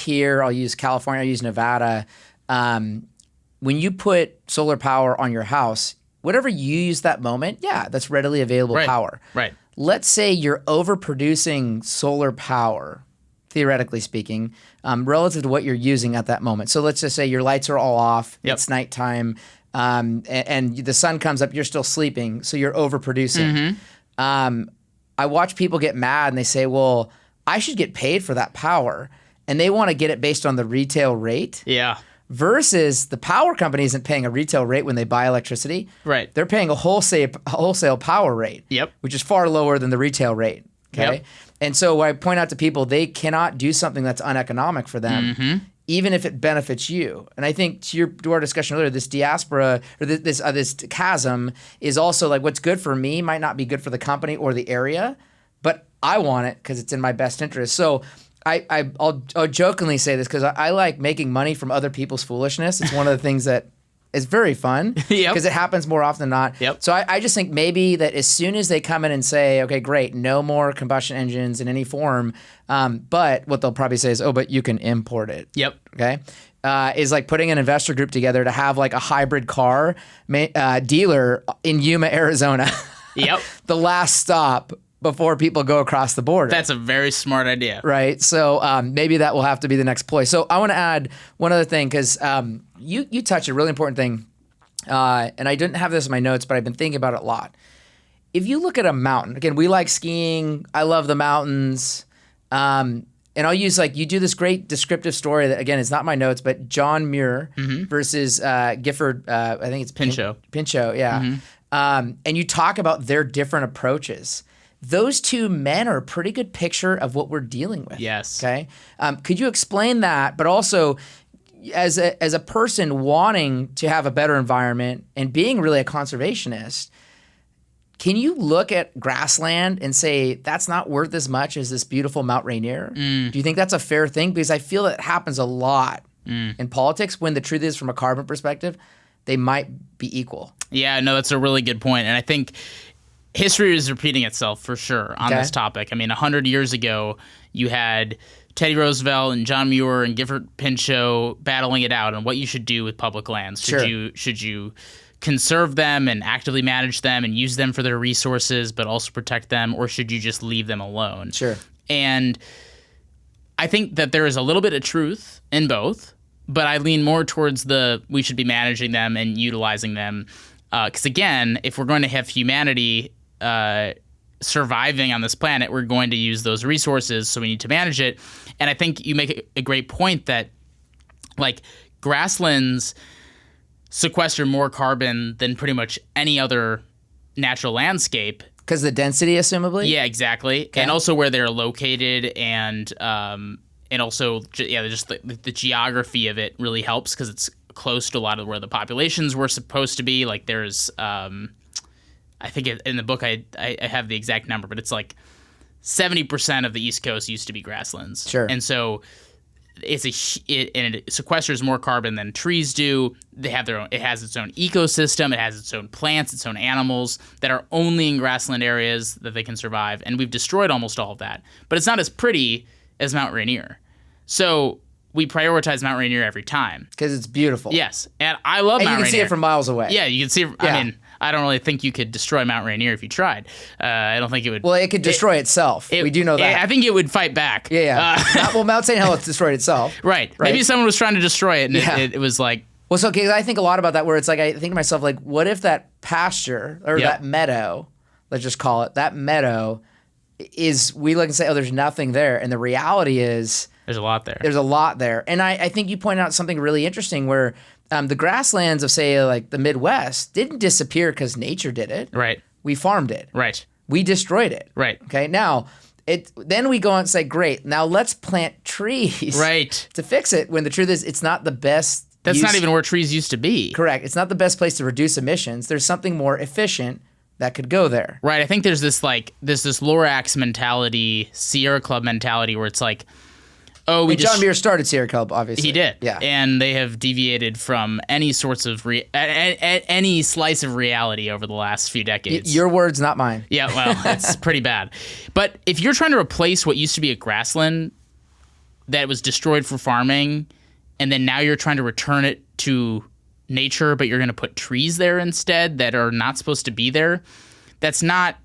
[SPEAKER 2] California, I'll use Nevada. When you put solar power on your house, whatever you use that moment, that's readily available power.
[SPEAKER 3] Right.
[SPEAKER 2] Let's say you're overproducing solar power, theoretically speaking, relative to what you're using at that moment. So let's just say your lights are all off, it's nighttime, and the sun comes up, you're still sleeping, so you're overproducing. I watch people get mad and they say, well, I should get paid for that power. and they want to get it based on the retail rate.
[SPEAKER 3] Yeah.
[SPEAKER 2] Versus the power company isn't paying a retail rate when they buy electricity.
[SPEAKER 3] Right.
[SPEAKER 2] They're paying a wholesale power rate.
[SPEAKER 3] Yep.
[SPEAKER 2] Which is far lower than the retail rate. Okay.
[SPEAKER 3] Yep.
[SPEAKER 2] And so I point out to people, they cannot do something that's uneconomic for them, even if it benefits you. And I think to our discussion earlier, this diaspora or this chasm is also like what's good for me might not be good for the company or the area, but I want it because it's in my best interest. So I'll jokingly say this because I like making money from other people's foolishness. It's one of the things that is very fun because it happens more often than not.
[SPEAKER 3] Yep.
[SPEAKER 2] So I just think maybe that as soon as they come in and say, okay, great, no more combustion engines in any form, but what they'll probably say is, oh, but you can import it.
[SPEAKER 3] Yep.
[SPEAKER 2] Okay. Is like putting an investor group together to have like a hybrid car dealer in Yuma, Arizona.
[SPEAKER 3] Yep.
[SPEAKER 2] The last stop before people go across the border.
[SPEAKER 3] That's a very smart idea.
[SPEAKER 2] Right. So maybe that will have to be the next ploy. So I want to add one other thing because you touched a really important thing, and I didn't have this in my notes, but I've been thinking about it a lot. If you look at a mountain, again, we like skiing. I love the mountains. And I'll use you do this great descriptive story that, again, it's not my notes, but John Muir versus Gifford, I think it's
[SPEAKER 3] Pinchot.
[SPEAKER 2] Pinchot, yeah. And you talk about their different approaches. Those two men are a pretty good picture of what we're dealing with.
[SPEAKER 3] Yes.
[SPEAKER 2] Okay. Could you explain that? But also, as a person wanting to have a better environment and being really a conservationist, can you look at grassland and say that's not worth as much as this beautiful Mount Rainier? Do you think that's a fair thing? Because I feel that happens a lot in politics when the truth is, from a carbon perspective, they might be equal.
[SPEAKER 3] Yeah, no, that's a really good point. And I think history is repeating itself for sure on this topic. I mean, 100 years ago, you had Teddy Roosevelt and John Muir and Gifford Pinchot battling it out on what you should do with public lands. Should you conserve them and actively manage them and use them for their resources, but also protect them, or should you just leave them alone?
[SPEAKER 2] Sure.
[SPEAKER 3] And I think that there is a little bit of truth in both, but I lean more towards we should be managing them and utilizing them. Because again, if we're going to have humanity surviving on this planet, we're going to use those resources, so we need to manage it. And I think you make a great point that grasslands sequester more carbon than pretty much any other natural landscape.
[SPEAKER 2] Because the density, assumably?
[SPEAKER 3] Yeah, exactly. Okay. And also where they're located, and also just the geography of it really helps because it's close to a lot of where the populations were supposed to be. Like there's I think in the book I have the exact number, but it's 70% of the East Coast used to be grasslands.
[SPEAKER 2] Sure.
[SPEAKER 3] And so it sequesters more carbon than trees do. They have their own. It has its own ecosystem. It has its own plants, its own animals that are only in grassland areas that they can survive. And we've destroyed almost all of that. But it's not as pretty as Mount Rainier. So we prioritize Mount Rainier every time
[SPEAKER 2] because it's beautiful.
[SPEAKER 3] Yes, and I love Mount Rainier.
[SPEAKER 2] And you can see it from miles away.
[SPEAKER 3] Yeah, you can see. I mean, I don't really think you could destroy Mount Rainier if you tried. I don't think it would.
[SPEAKER 2] Well, it could destroy itself. We do know that.
[SPEAKER 3] I think it would fight back.
[SPEAKER 2] Yeah. Mount St. Helens destroyed itself.
[SPEAKER 3] Right. Maybe someone was trying to destroy it, and it was like.
[SPEAKER 2] Well, so because I think a lot about that, where it's I think to myself, what if that pasture or that meadow, let's just call it that meadow, we look and say, oh, there's nothing there, and the reality is.
[SPEAKER 3] There's a lot there.
[SPEAKER 2] There's a lot there. And I think you pointed out something really interesting where the grasslands of, say, the Midwest didn't disappear because nature did it.
[SPEAKER 3] Right.
[SPEAKER 2] We farmed it.
[SPEAKER 3] Right.
[SPEAKER 2] We destroyed it.
[SPEAKER 3] Right.
[SPEAKER 2] Okay. Now, then we go and say, great, now let's plant trees.
[SPEAKER 3] Right.
[SPEAKER 2] To fix it, when the truth is it's not the best.
[SPEAKER 3] That's not even where trees used to be.
[SPEAKER 2] Correct. It's not the best place to reduce emissions. There's something more efficient that could go there.
[SPEAKER 3] Right. I think there's this Lorax mentality, Sierra Club mentality, where it's John
[SPEAKER 2] Muir started Sierra Club, obviously.
[SPEAKER 3] He did.
[SPEAKER 2] Yeah.
[SPEAKER 3] And they have deviated from any sorts of any slice of reality over the last few decades.
[SPEAKER 2] Your words, not mine.
[SPEAKER 3] Yeah, well, it's pretty bad. But if you're trying to replace what used to be a grassland that was destroyed for farming, and then now you're trying to return it to nature, but you're going to put trees there instead that are not supposed to be there, that's not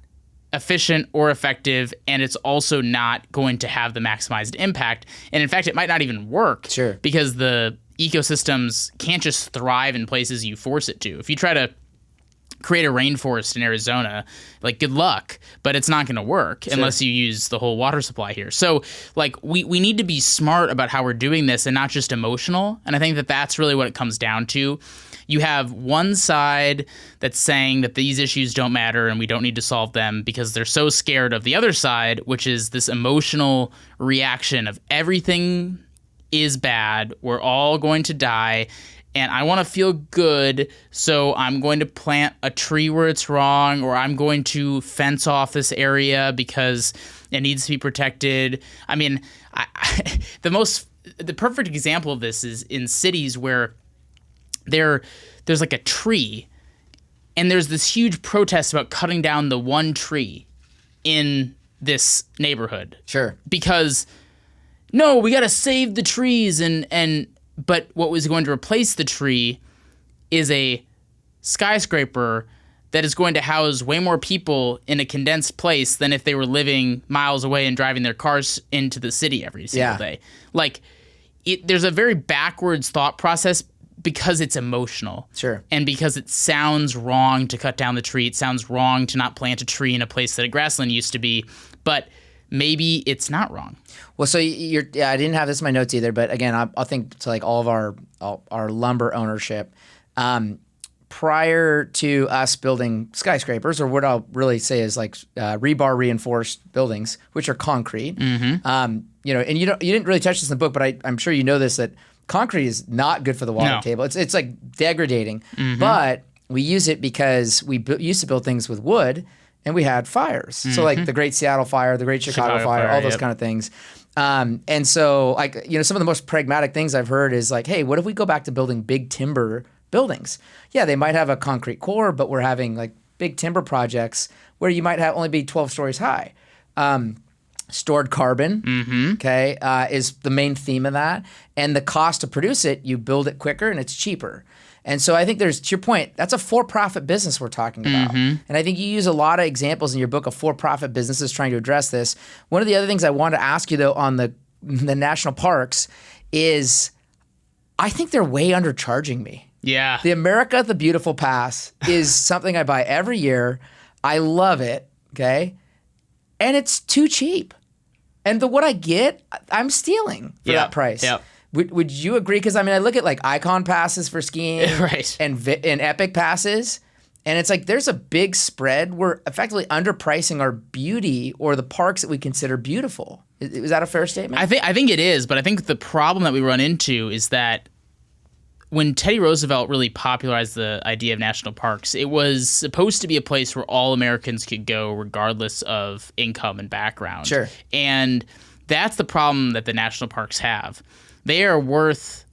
[SPEAKER 3] efficient or effective, and it's also not going to have the maximized impact. And in fact, it might not even work.
[SPEAKER 2] Sure.
[SPEAKER 3] Because the ecosystems can't just thrive in places you force it to. If you try to create a rainforest in Arizona, like good luck, but it's not going to work unless you use the whole water supply here. So like we need to be smart about how we're doing this and not just emotional. And I think that that's really what it comes down to. You have one side that's saying that these issues don't matter and we don't need to solve them because they're so scared of the other side, which is this emotional reaction of everything is bad, we're all going to die, and I want to feel good, so I'm going to plant a tree where it's wrong, or I'm going to fence off this area because it needs to be protected. I mean, the perfect example of this is in cities where there's like a tree, and there's this huge protest about cutting down the one tree in this neighborhood.
[SPEAKER 2] Sure.
[SPEAKER 3] Because no, we got to save the trees, but what was going to replace the tree is a skyscraper that is going to house way more people in a condensed place than if they were living miles away and driving their cars into the city every single day. Like, there's a very backwards thought process because it's emotional.
[SPEAKER 2] Sure.
[SPEAKER 3] And because it sounds wrong to cut down the tree. It sounds wrong to not plant a tree in a place that a grassland used to be. But maybe it's not wrong.
[SPEAKER 2] Well, so I didn't have this in my notes either, but again, I think to like all of our lumber ownership, prior to us building skyscrapers, or what I'll really say is like rebar reinforced buildings, which are concrete. And you didn't really touch this in the book, but I'm sure you know this, that concrete is not good for the water table. It's like degrading, but we use it because we used to build things with wood. And we had fires. So like the Great Seattle Fire, the Great Chicago Fire, all those kind of things. And so like, some of the most pragmatic things I've heard is like, hey, what if we go back to building big timber buildings? Yeah, they might have a concrete core, but we're having like big timber projects where you might only be 12 stories high. Stored carbon, is the main theme of that. And the cost to produce it, you build it quicker and it's cheaper. And so I think to your point, that's a for-profit business we're talking about. And I think you use a lot of examples in your book of for-profit businesses trying to address this. One of the other things I wanted to ask you, though, on the national parks is I think they're way undercharging me.
[SPEAKER 3] Yeah.
[SPEAKER 2] The America the Beautiful Pass is something I buy every year. I love it, okay? And it's too cheap. And what I get, I'm stealing for that price.
[SPEAKER 3] Yep.
[SPEAKER 2] Would you agree? Because I mean, I look at like Icon passes for skiing, and Epic passes, and it's like there's a big spread. We're effectively underpricing our beauty or the parks that we consider beautiful. Is that a fair statement?
[SPEAKER 3] I think it is, but I think the problem that we run into is that when Teddy Roosevelt really popularized the idea of national parks, it was supposed to be a place where all Americans could go regardless of income and background.
[SPEAKER 2] Sure.
[SPEAKER 3] And that's the problem that the national parks have. They are worth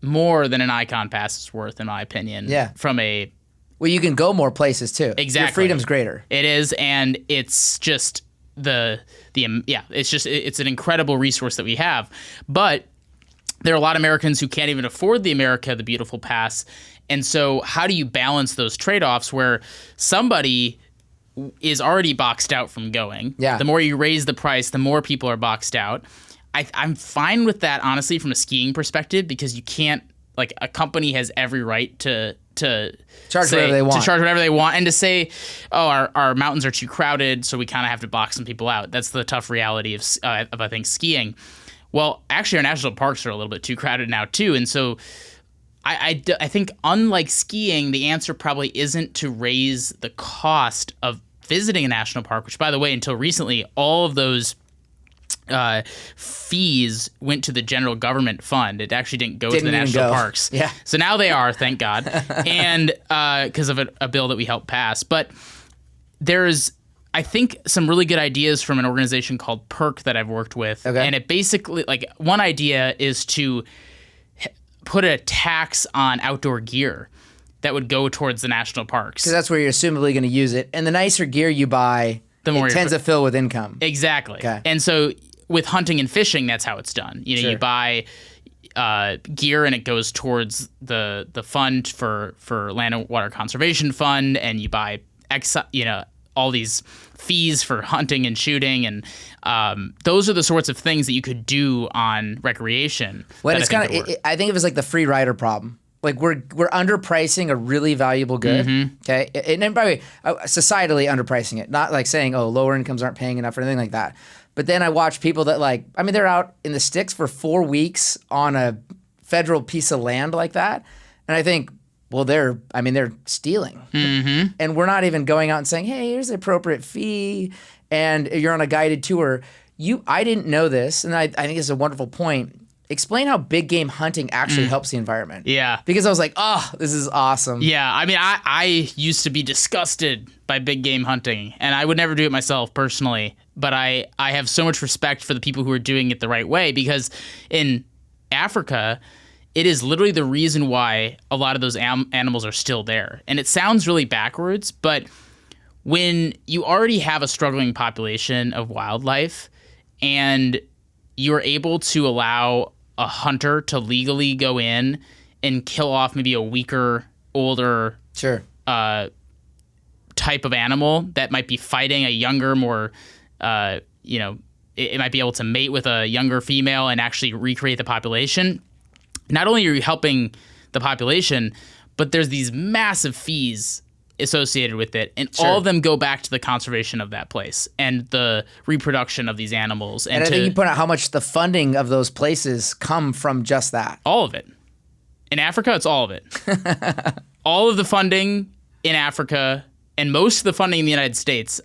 [SPEAKER 3] more than an Icon Pass is worth, in my opinion.
[SPEAKER 2] Yeah.
[SPEAKER 3] Well,
[SPEAKER 2] you can go more places too.
[SPEAKER 3] Exactly.
[SPEAKER 2] Your freedom's greater.
[SPEAKER 3] It is, and it's just it's an incredible resource that we have. But there are a lot of Americans who can't even afford the America the Beautiful Pass. And so how do you balance those trade-offs where somebody is already boxed out from going?
[SPEAKER 2] Yeah.
[SPEAKER 3] The more you raise the price, the more people are boxed out. I'm fine with that, honestly, from a skiing perspective, because you can't, like, a company has every right to
[SPEAKER 2] charge whatever they want.
[SPEAKER 3] To charge whatever they want, and to say, oh, our mountains are too crowded, so we kind of have to box some people out. That's the tough reality of I think, skiing. Well, actually, our national parks are a little bit too crowded now, too, and so I think, unlike skiing, the answer probably isn't to raise the cost of visiting a national park, which, by the way, until recently, all of those fees went to the general government fund. It actually didn't go to the national parks.
[SPEAKER 2] Yeah.
[SPEAKER 3] So now they are, thank God, and because of a bill that we helped pass. But there's, I think, some really good ideas from an organization called PERC that I've worked with.
[SPEAKER 2] Okay.
[SPEAKER 3] And it basically, like, one idea is to put a tax on outdoor gear that would go towards the national parks.
[SPEAKER 2] Because that's where you're assumably going to use it. And the nicer gear you buy,
[SPEAKER 3] the more
[SPEAKER 2] it tends to fill with income.
[SPEAKER 3] Exactly.
[SPEAKER 2] Okay.
[SPEAKER 3] And so with hunting and fishing, that's how it's done.
[SPEAKER 2] Sure.
[SPEAKER 3] You buy gear and it goes towards the fund for Land and Water Conservation Fund, and you buy all these fees for hunting and shooting, and those are the sorts of things that you could do on recreation.
[SPEAKER 2] Well, it's kind of, I think it was like the free rider problem. like we're underpricing a really valuable good. Okay, and by the way, societally underpricing it, not like saying lower incomes aren't paying enough or anything like that. But then I watch people that they're out in the sticks for 4 weeks on a federal piece of land like that, and I think, well, they're stealing, and we're not even going out and saying, hey, here's the appropriate fee, and you're on a guided tour. I didn't know this, and I think it's a wonderful point. Explain how big game hunting actually helps the environment.
[SPEAKER 3] Yeah.
[SPEAKER 2] Because I was like, this is awesome.
[SPEAKER 3] Yeah. I mean, I used to be disgusted by big game hunting, and I would never do it myself personally. But I have so much respect for the people who are doing it the right way, because in Africa, it is literally the reason why a lot of those animals are still there. And it sounds really backwards, but when you already have a struggling population of wildlife and you're able to allow a hunter to legally go in and kill off maybe a weaker, older type of animal that might be fighting a younger, more, it might be able to mate with a younger female and actually recreate the population. Not only are you helping the population, but there's these massive fees associated with it, and all of them go back to the conservation of that place and the reproduction of these animals. And
[SPEAKER 2] I think you point out how much the funding of those places come from just that.
[SPEAKER 3] All of it. In Africa, it's all of it. All of the funding in Africa and most of the funding in the United States,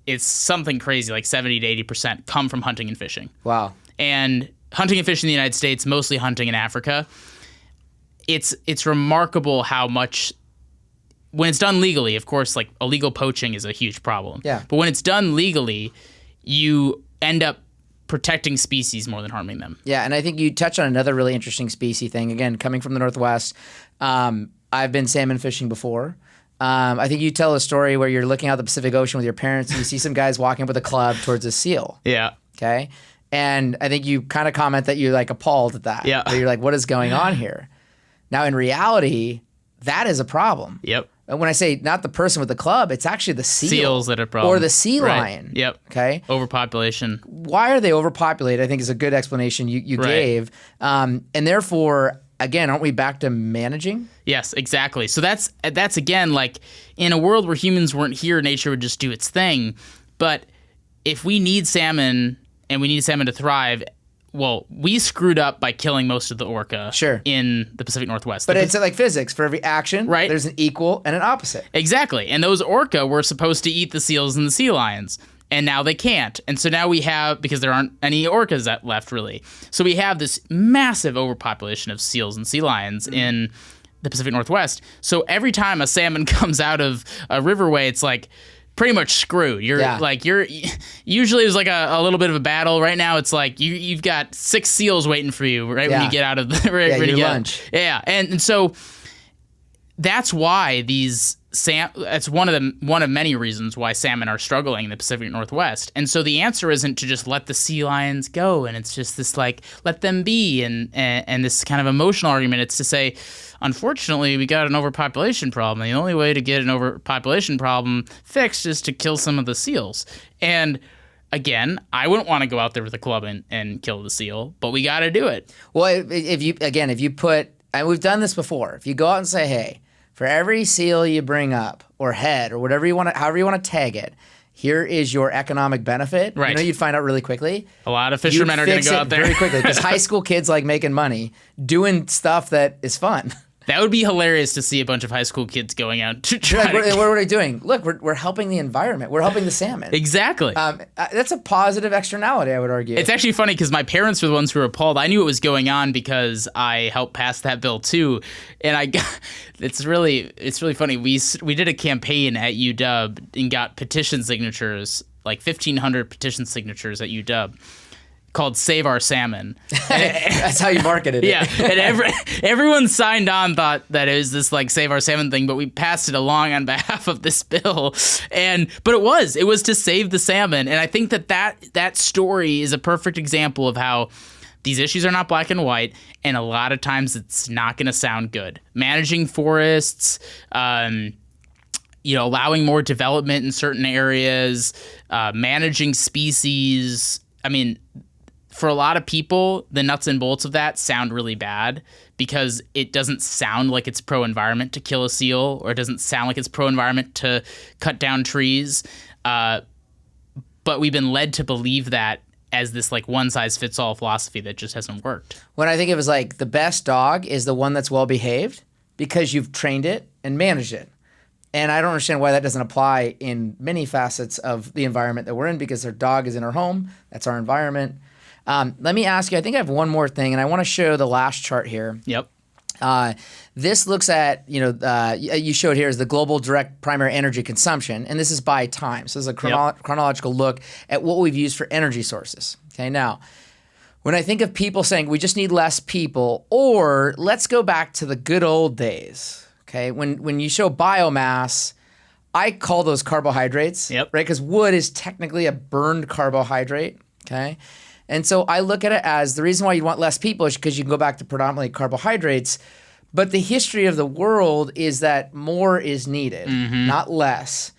[SPEAKER 3] it's something crazy, like 70 to 80% come from hunting and fishing.
[SPEAKER 2] Wow.
[SPEAKER 3] And hunting and fishing in the United States, mostly hunting in Africa. It's remarkable how much, when it's done legally, of course, like illegal poaching is a huge problem.
[SPEAKER 2] Yeah.
[SPEAKER 3] But when it's done legally, you end up protecting species more than harming them.
[SPEAKER 2] Yeah, and I think you touch on another really interesting species thing. Again, coming from the Northwest, I've been salmon fishing before. I think you tell a story where you're looking out the Pacific Ocean with your parents and you see some guys walking with a club towards a seal.
[SPEAKER 3] Yeah.
[SPEAKER 2] Okay? And I think you kind of comment that you're like appalled at that.
[SPEAKER 3] Yeah.
[SPEAKER 2] That you're like, what is going on here? Now, in reality, that is a problem.
[SPEAKER 3] Yep.
[SPEAKER 2] And when I say not the person with the club, it's actually the seal.
[SPEAKER 3] Seals that are a problem.
[SPEAKER 2] Or the sea lion.
[SPEAKER 3] Yep.
[SPEAKER 2] Okay?
[SPEAKER 3] Overpopulation.
[SPEAKER 2] Why are they overpopulated? I think is a good explanation you gave. And therefore, again, aren't we back to managing?
[SPEAKER 3] Yes, exactly. So that's again, like, in a world where humans weren't here, nature would just do its thing. But if we need salmon and we need salmon to thrive, well, we screwed up by killing most of the orca in the Pacific Northwest.
[SPEAKER 2] But it's like physics. For every action,
[SPEAKER 3] right,
[SPEAKER 2] there's an equal and an opposite.
[SPEAKER 3] Exactly. And those orca were supposed to eat the seals and the sea lions. And now they can't. And so now we have, because there aren't any orcas left, really. So we have this massive overpopulation of seals and sea lions in the Pacific Northwest. So every time a salmon comes out of a riverway, it's like pretty much screwed. You're usually there's like a little bit of a battle. Right now it's like you've got 6 seals waiting for you when you get out of the
[SPEAKER 2] your lunch.
[SPEAKER 3] Yeah. And so that's why that's one of many reasons why salmon are struggling in the Pacific Northwest. And so the answer isn't to just let the sea lions go, and it's just this like let them be and this kind of emotional argument. It's to say, unfortunately, we got an overpopulation problem. The only way to get an overpopulation problem fixed is to kill some of the seals. And again, I wouldn't want to go out there with a club and kill the seal, but we got to do it.
[SPEAKER 2] Well, if you put, and we've done this before, if you go out and say, hey, for every seal you bring up, or head, or whatever you want to, however you want to tag it, here is your economic benefit.
[SPEAKER 3] Right.
[SPEAKER 2] You'd find out really quickly.
[SPEAKER 3] A lot of fishermen are going to go out there
[SPEAKER 2] very quickly, because high school kids like making money doing stuff that is fun.
[SPEAKER 3] That would be hilarious to see a bunch of high school kids going out to try
[SPEAKER 2] what are we doing? Look, we're helping the environment. We're helping the salmon.
[SPEAKER 3] Exactly.
[SPEAKER 2] That's a positive externality, I would argue.
[SPEAKER 3] It's actually funny because my parents were the ones who were appalled. I knew what was going on because I helped pass that bill too, and it's really funny. We did a campaign at UW and got petition signatures, like 1,500 petition signatures at UW, called Save Our Salmon.
[SPEAKER 2] That's how you marketed it.
[SPEAKER 3] Yeah, and everyone signed on, thought that it was this like Save Our Salmon thing, but we passed it along on behalf of this bill. But it was to save the salmon. And I think that story is a perfect example of how these issues are not black and white, and a lot of times it's not going to sound good. Managing forests, allowing more development in certain areas, managing species. I mean, for a lot of people, the nuts and bolts of that sound really bad because it doesn't sound like it's pro-environment to kill a seal, or it doesn't sound like it's pro-environment to cut down trees. But we've been led to believe that as this like one-size-fits-all philosophy that just hasn't worked.
[SPEAKER 2] When I think of it as like the best dog is the one that's well-behaved because you've trained it and managed it. And I don't understand why that doesn't apply in many facets of the environment that we're in, because our dog is in our home. That's our environment. Let me ask you, I think I have one more thing, and I want to show the last chart here.
[SPEAKER 3] Yep.
[SPEAKER 2] This looks at, you showed here is the global direct primary energy consumption, and this is by time. So this is a chronological look at what we've used for energy sources. Okay, now, when I think of people saying we just need less people, or let's go back to the good old days, okay, when you show biomass, I call those carbohydrates, right? Because wood is technically a burned carbohydrate, okay? And so I look at it as the reason why you want less people is because you can go back to predominantly carbohydrates. But the history of the world is that more is needed, not less.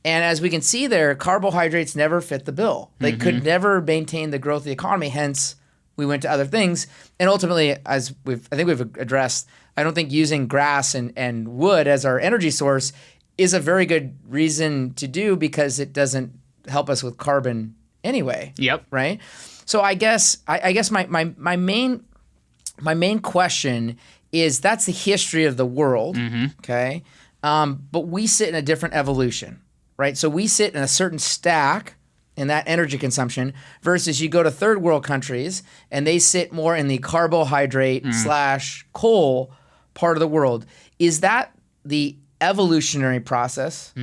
[SPEAKER 2] And as we can see there, carbohydrates never fit the bill. They could never maintain the growth of the economy. Hence, we went to other things. And ultimately, as I think we've addressed, I don't think using grass and wood as our energy source is a very good reason to do, because it doesn't help us with carbon anyway. Right? So I guess my main question is, that's the history of the world, okay? But we sit in a different evolution, right? So we sit in a certain stack in that energy consumption versus you go to third world countries and they sit more in the carbohydrate / coal part of the world. Is that the evolutionary process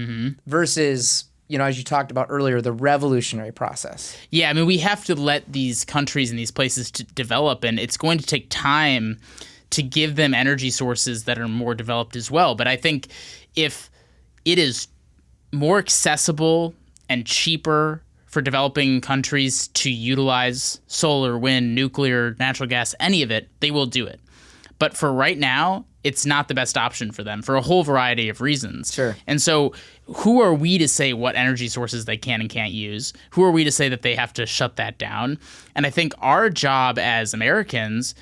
[SPEAKER 2] versus, as you talked about earlier, the revolutionary process?
[SPEAKER 3] Yeah, I mean, we have to let these countries and these places to develop, and it's going to take time to give them energy sources that are more developed as well. But I think if it is more accessible and cheaper for developing countries to utilize solar, wind, nuclear, natural gas, any of it, they will do it. But for right now, it's not the best option for them for a whole variety of reasons.
[SPEAKER 2] Sure.
[SPEAKER 3] And so who are we to say what energy sources they can and can't use? Who are we to say that they have to shut that down? And I think our job as Americans,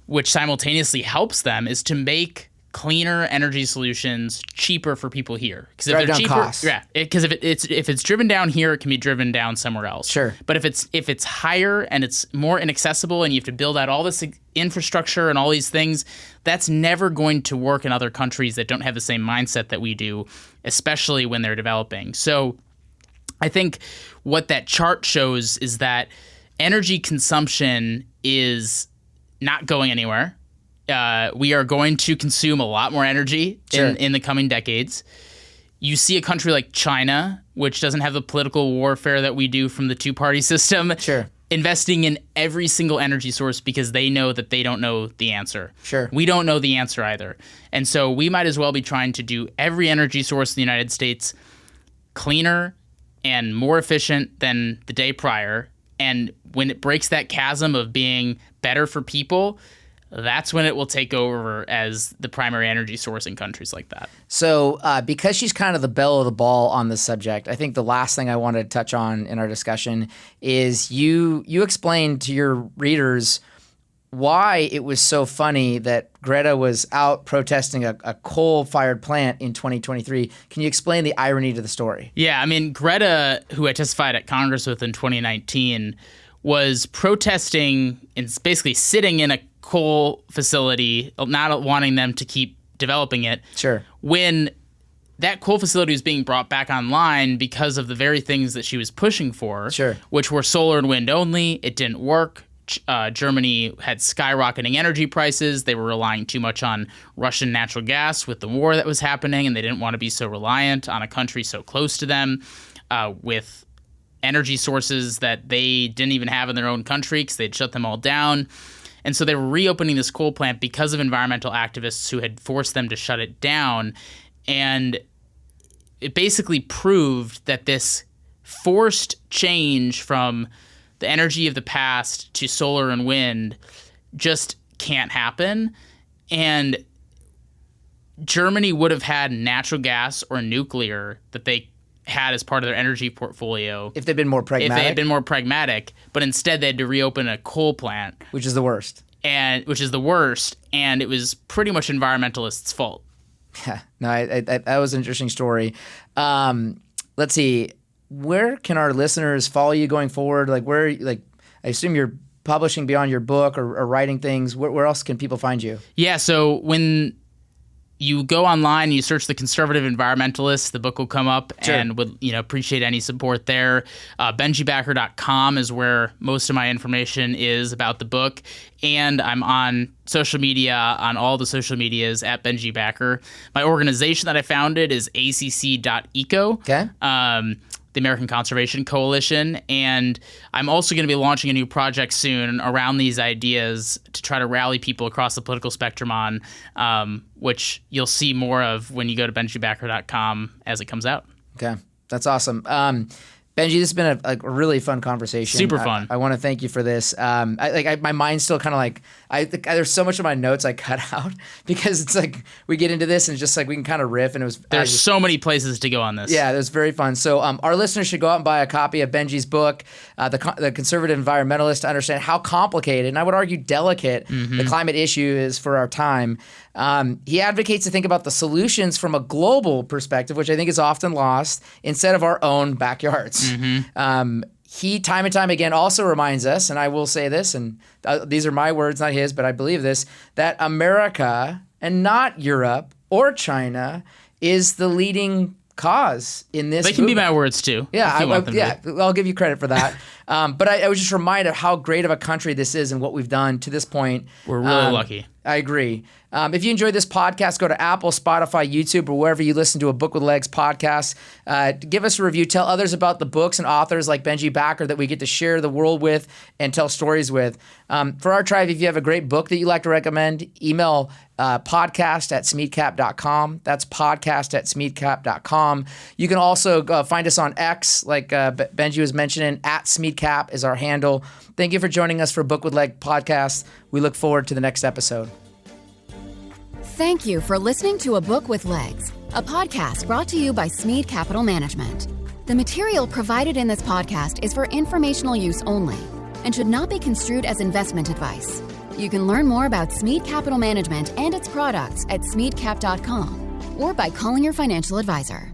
[SPEAKER 3] which simultaneously helps them, is to make cleaner energy solutions cheaper for people here. Because if they're cheaper,
[SPEAKER 2] costs.
[SPEAKER 3] Because if it's driven down here, it can be driven down somewhere else.
[SPEAKER 2] Sure.
[SPEAKER 3] But if it's higher and it's more inaccessible and you have to build out all this infrastructure and all these things, that's never going to work in other countries that don't have the same mindset that we do, especially when they're developing. So I think what that chart shows is that energy consumption is not going anywhere. We are going to consume a lot more energy in the coming decades. You see a country like China, which doesn't have the political warfare that we do from the two-party system, investing in every single energy source because they know that they don't know the answer. We don't know the answer either. And so we might as well be trying to do every energy source in the United States cleaner and more efficient than the day prior. And when it breaks that chasm of being better for people, that's when it will take over as the primary energy source in countries like that.
[SPEAKER 2] So because she's kind of the belle of the ball on this subject, I think the last thing I wanted to touch on in our discussion is you explained to your readers why it was so funny that Greta was out protesting a coal-fired plant in 2023. Can you explain the irony to the story?
[SPEAKER 3] Yeah, I mean, Greta, who I testified at Congress with in 2019, was protesting and basically sitting in a coal facility, not wanting them to keep developing it. When that coal facility was being brought back online because of the very things that she was pushing for, which were solar and wind only. It didn't work. Germany had skyrocketing energy prices. They were relying too much on Russian natural gas with the war that was happening, and they didn't want to be so reliant on a country so close to them with energy sources that they didn't even have in their own country because they'd shut them all down. And so they were reopening this coal plant because of environmental activists who had forced them to shut it down. And it basically proved that this forced change from the energy of the past to solar and wind just can't happen. And Germany would have had natural gas or nuclear that they had as part of their energy portfolio.
[SPEAKER 2] If they'd been more pragmatic.
[SPEAKER 3] If they had been more pragmatic, but instead they had to reopen a coal plant.
[SPEAKER 2] Which is the worst.
[SPEAKER 3] And it was pretty much environmentalists' fault.
[SPEAKER 2] Yeah, no, that was an interesting story. Let's see, where can our listeners follow you going forward? I assume you're publishing beyond your book or writing things. Where else can people find you?
[SPEAKER 3] Yeah, so when you go online, you search the Conservative Environmentalist, the book will come up. Sure. And would appreciate any support there. BenjiBacker.com is where most of my information is about the book. And I'm on social media, on all the social medias at Benji Backer. My organization that I founded is acc.eco.
[SPEAKER 2] Okay.
[SPEAKER 3] The American Conservation Coalition, and I'm also going to be launching a new project soon around these ideas to try to rally people across the political spectrum on, which you'll see more of when you go to benjibacker.com as it comes out.
[SPEAKER 2] Okay, that's awesome. Benji, this has been a really fun conversation.
[SPEAKER 3] Super fun.
[SPEAKER 2] I want to thank you for this. My mind's still kind of there's so much of my notes I cut out because it's like we get into this and just like we can kind of riff and
[SPEAKER 3] there's so many places to go on this.
[SPEAKER 2] Yeah, it was very fun. So our listeners should go out and buy a copy of Benji's book, The Conservative Environmentalist, to understand how complicated and I would argue delicate the climate issue is for our time. He advocates to think about the solutions from a global perspective, which I think is often lost, instead of our own backyards. He, time and time again, also reminds us, and I will say this, and these are my words, not his, but I believe this, that America and not Europe or China is the leading cause in this.
[SPEAKER 3] They can be my words too.
[SPEAKER 2] Yeah, I'll give you credit for that. But I was just reminded of how great of a country this is and what we've done to this point.
[SPEAKER 3] We're really lucky.
[SPEAKER 2] I agree. If you enjoyed this podcast, go to Apple, Spotify, YouTube, or wherever you listen to a Book with Legs podcast. Give us a review. Tell others about the books and authors like Benji Backer that we get to share the world with and tell stories with. For our tribe, if you have a great book that you'd like to recommend, email podcast@smeadcap.com. That's podcast@smeadcap.com. You can also find us on X, like Benji was mentioning, @SmeadCap is our handle. Thank you for joining us for Book with Leg podcast. We look forward to the next episode.
[SPEAKER 1] Thank you for listening to A Book with Legs, a podcast brought to you by Smead Capital Management. The material provided in this podcast is for informational use only and should not be construed as investment advice. You can learn more about Smead Capital Management and its products at smeadcap.com or by calling your financial advisor.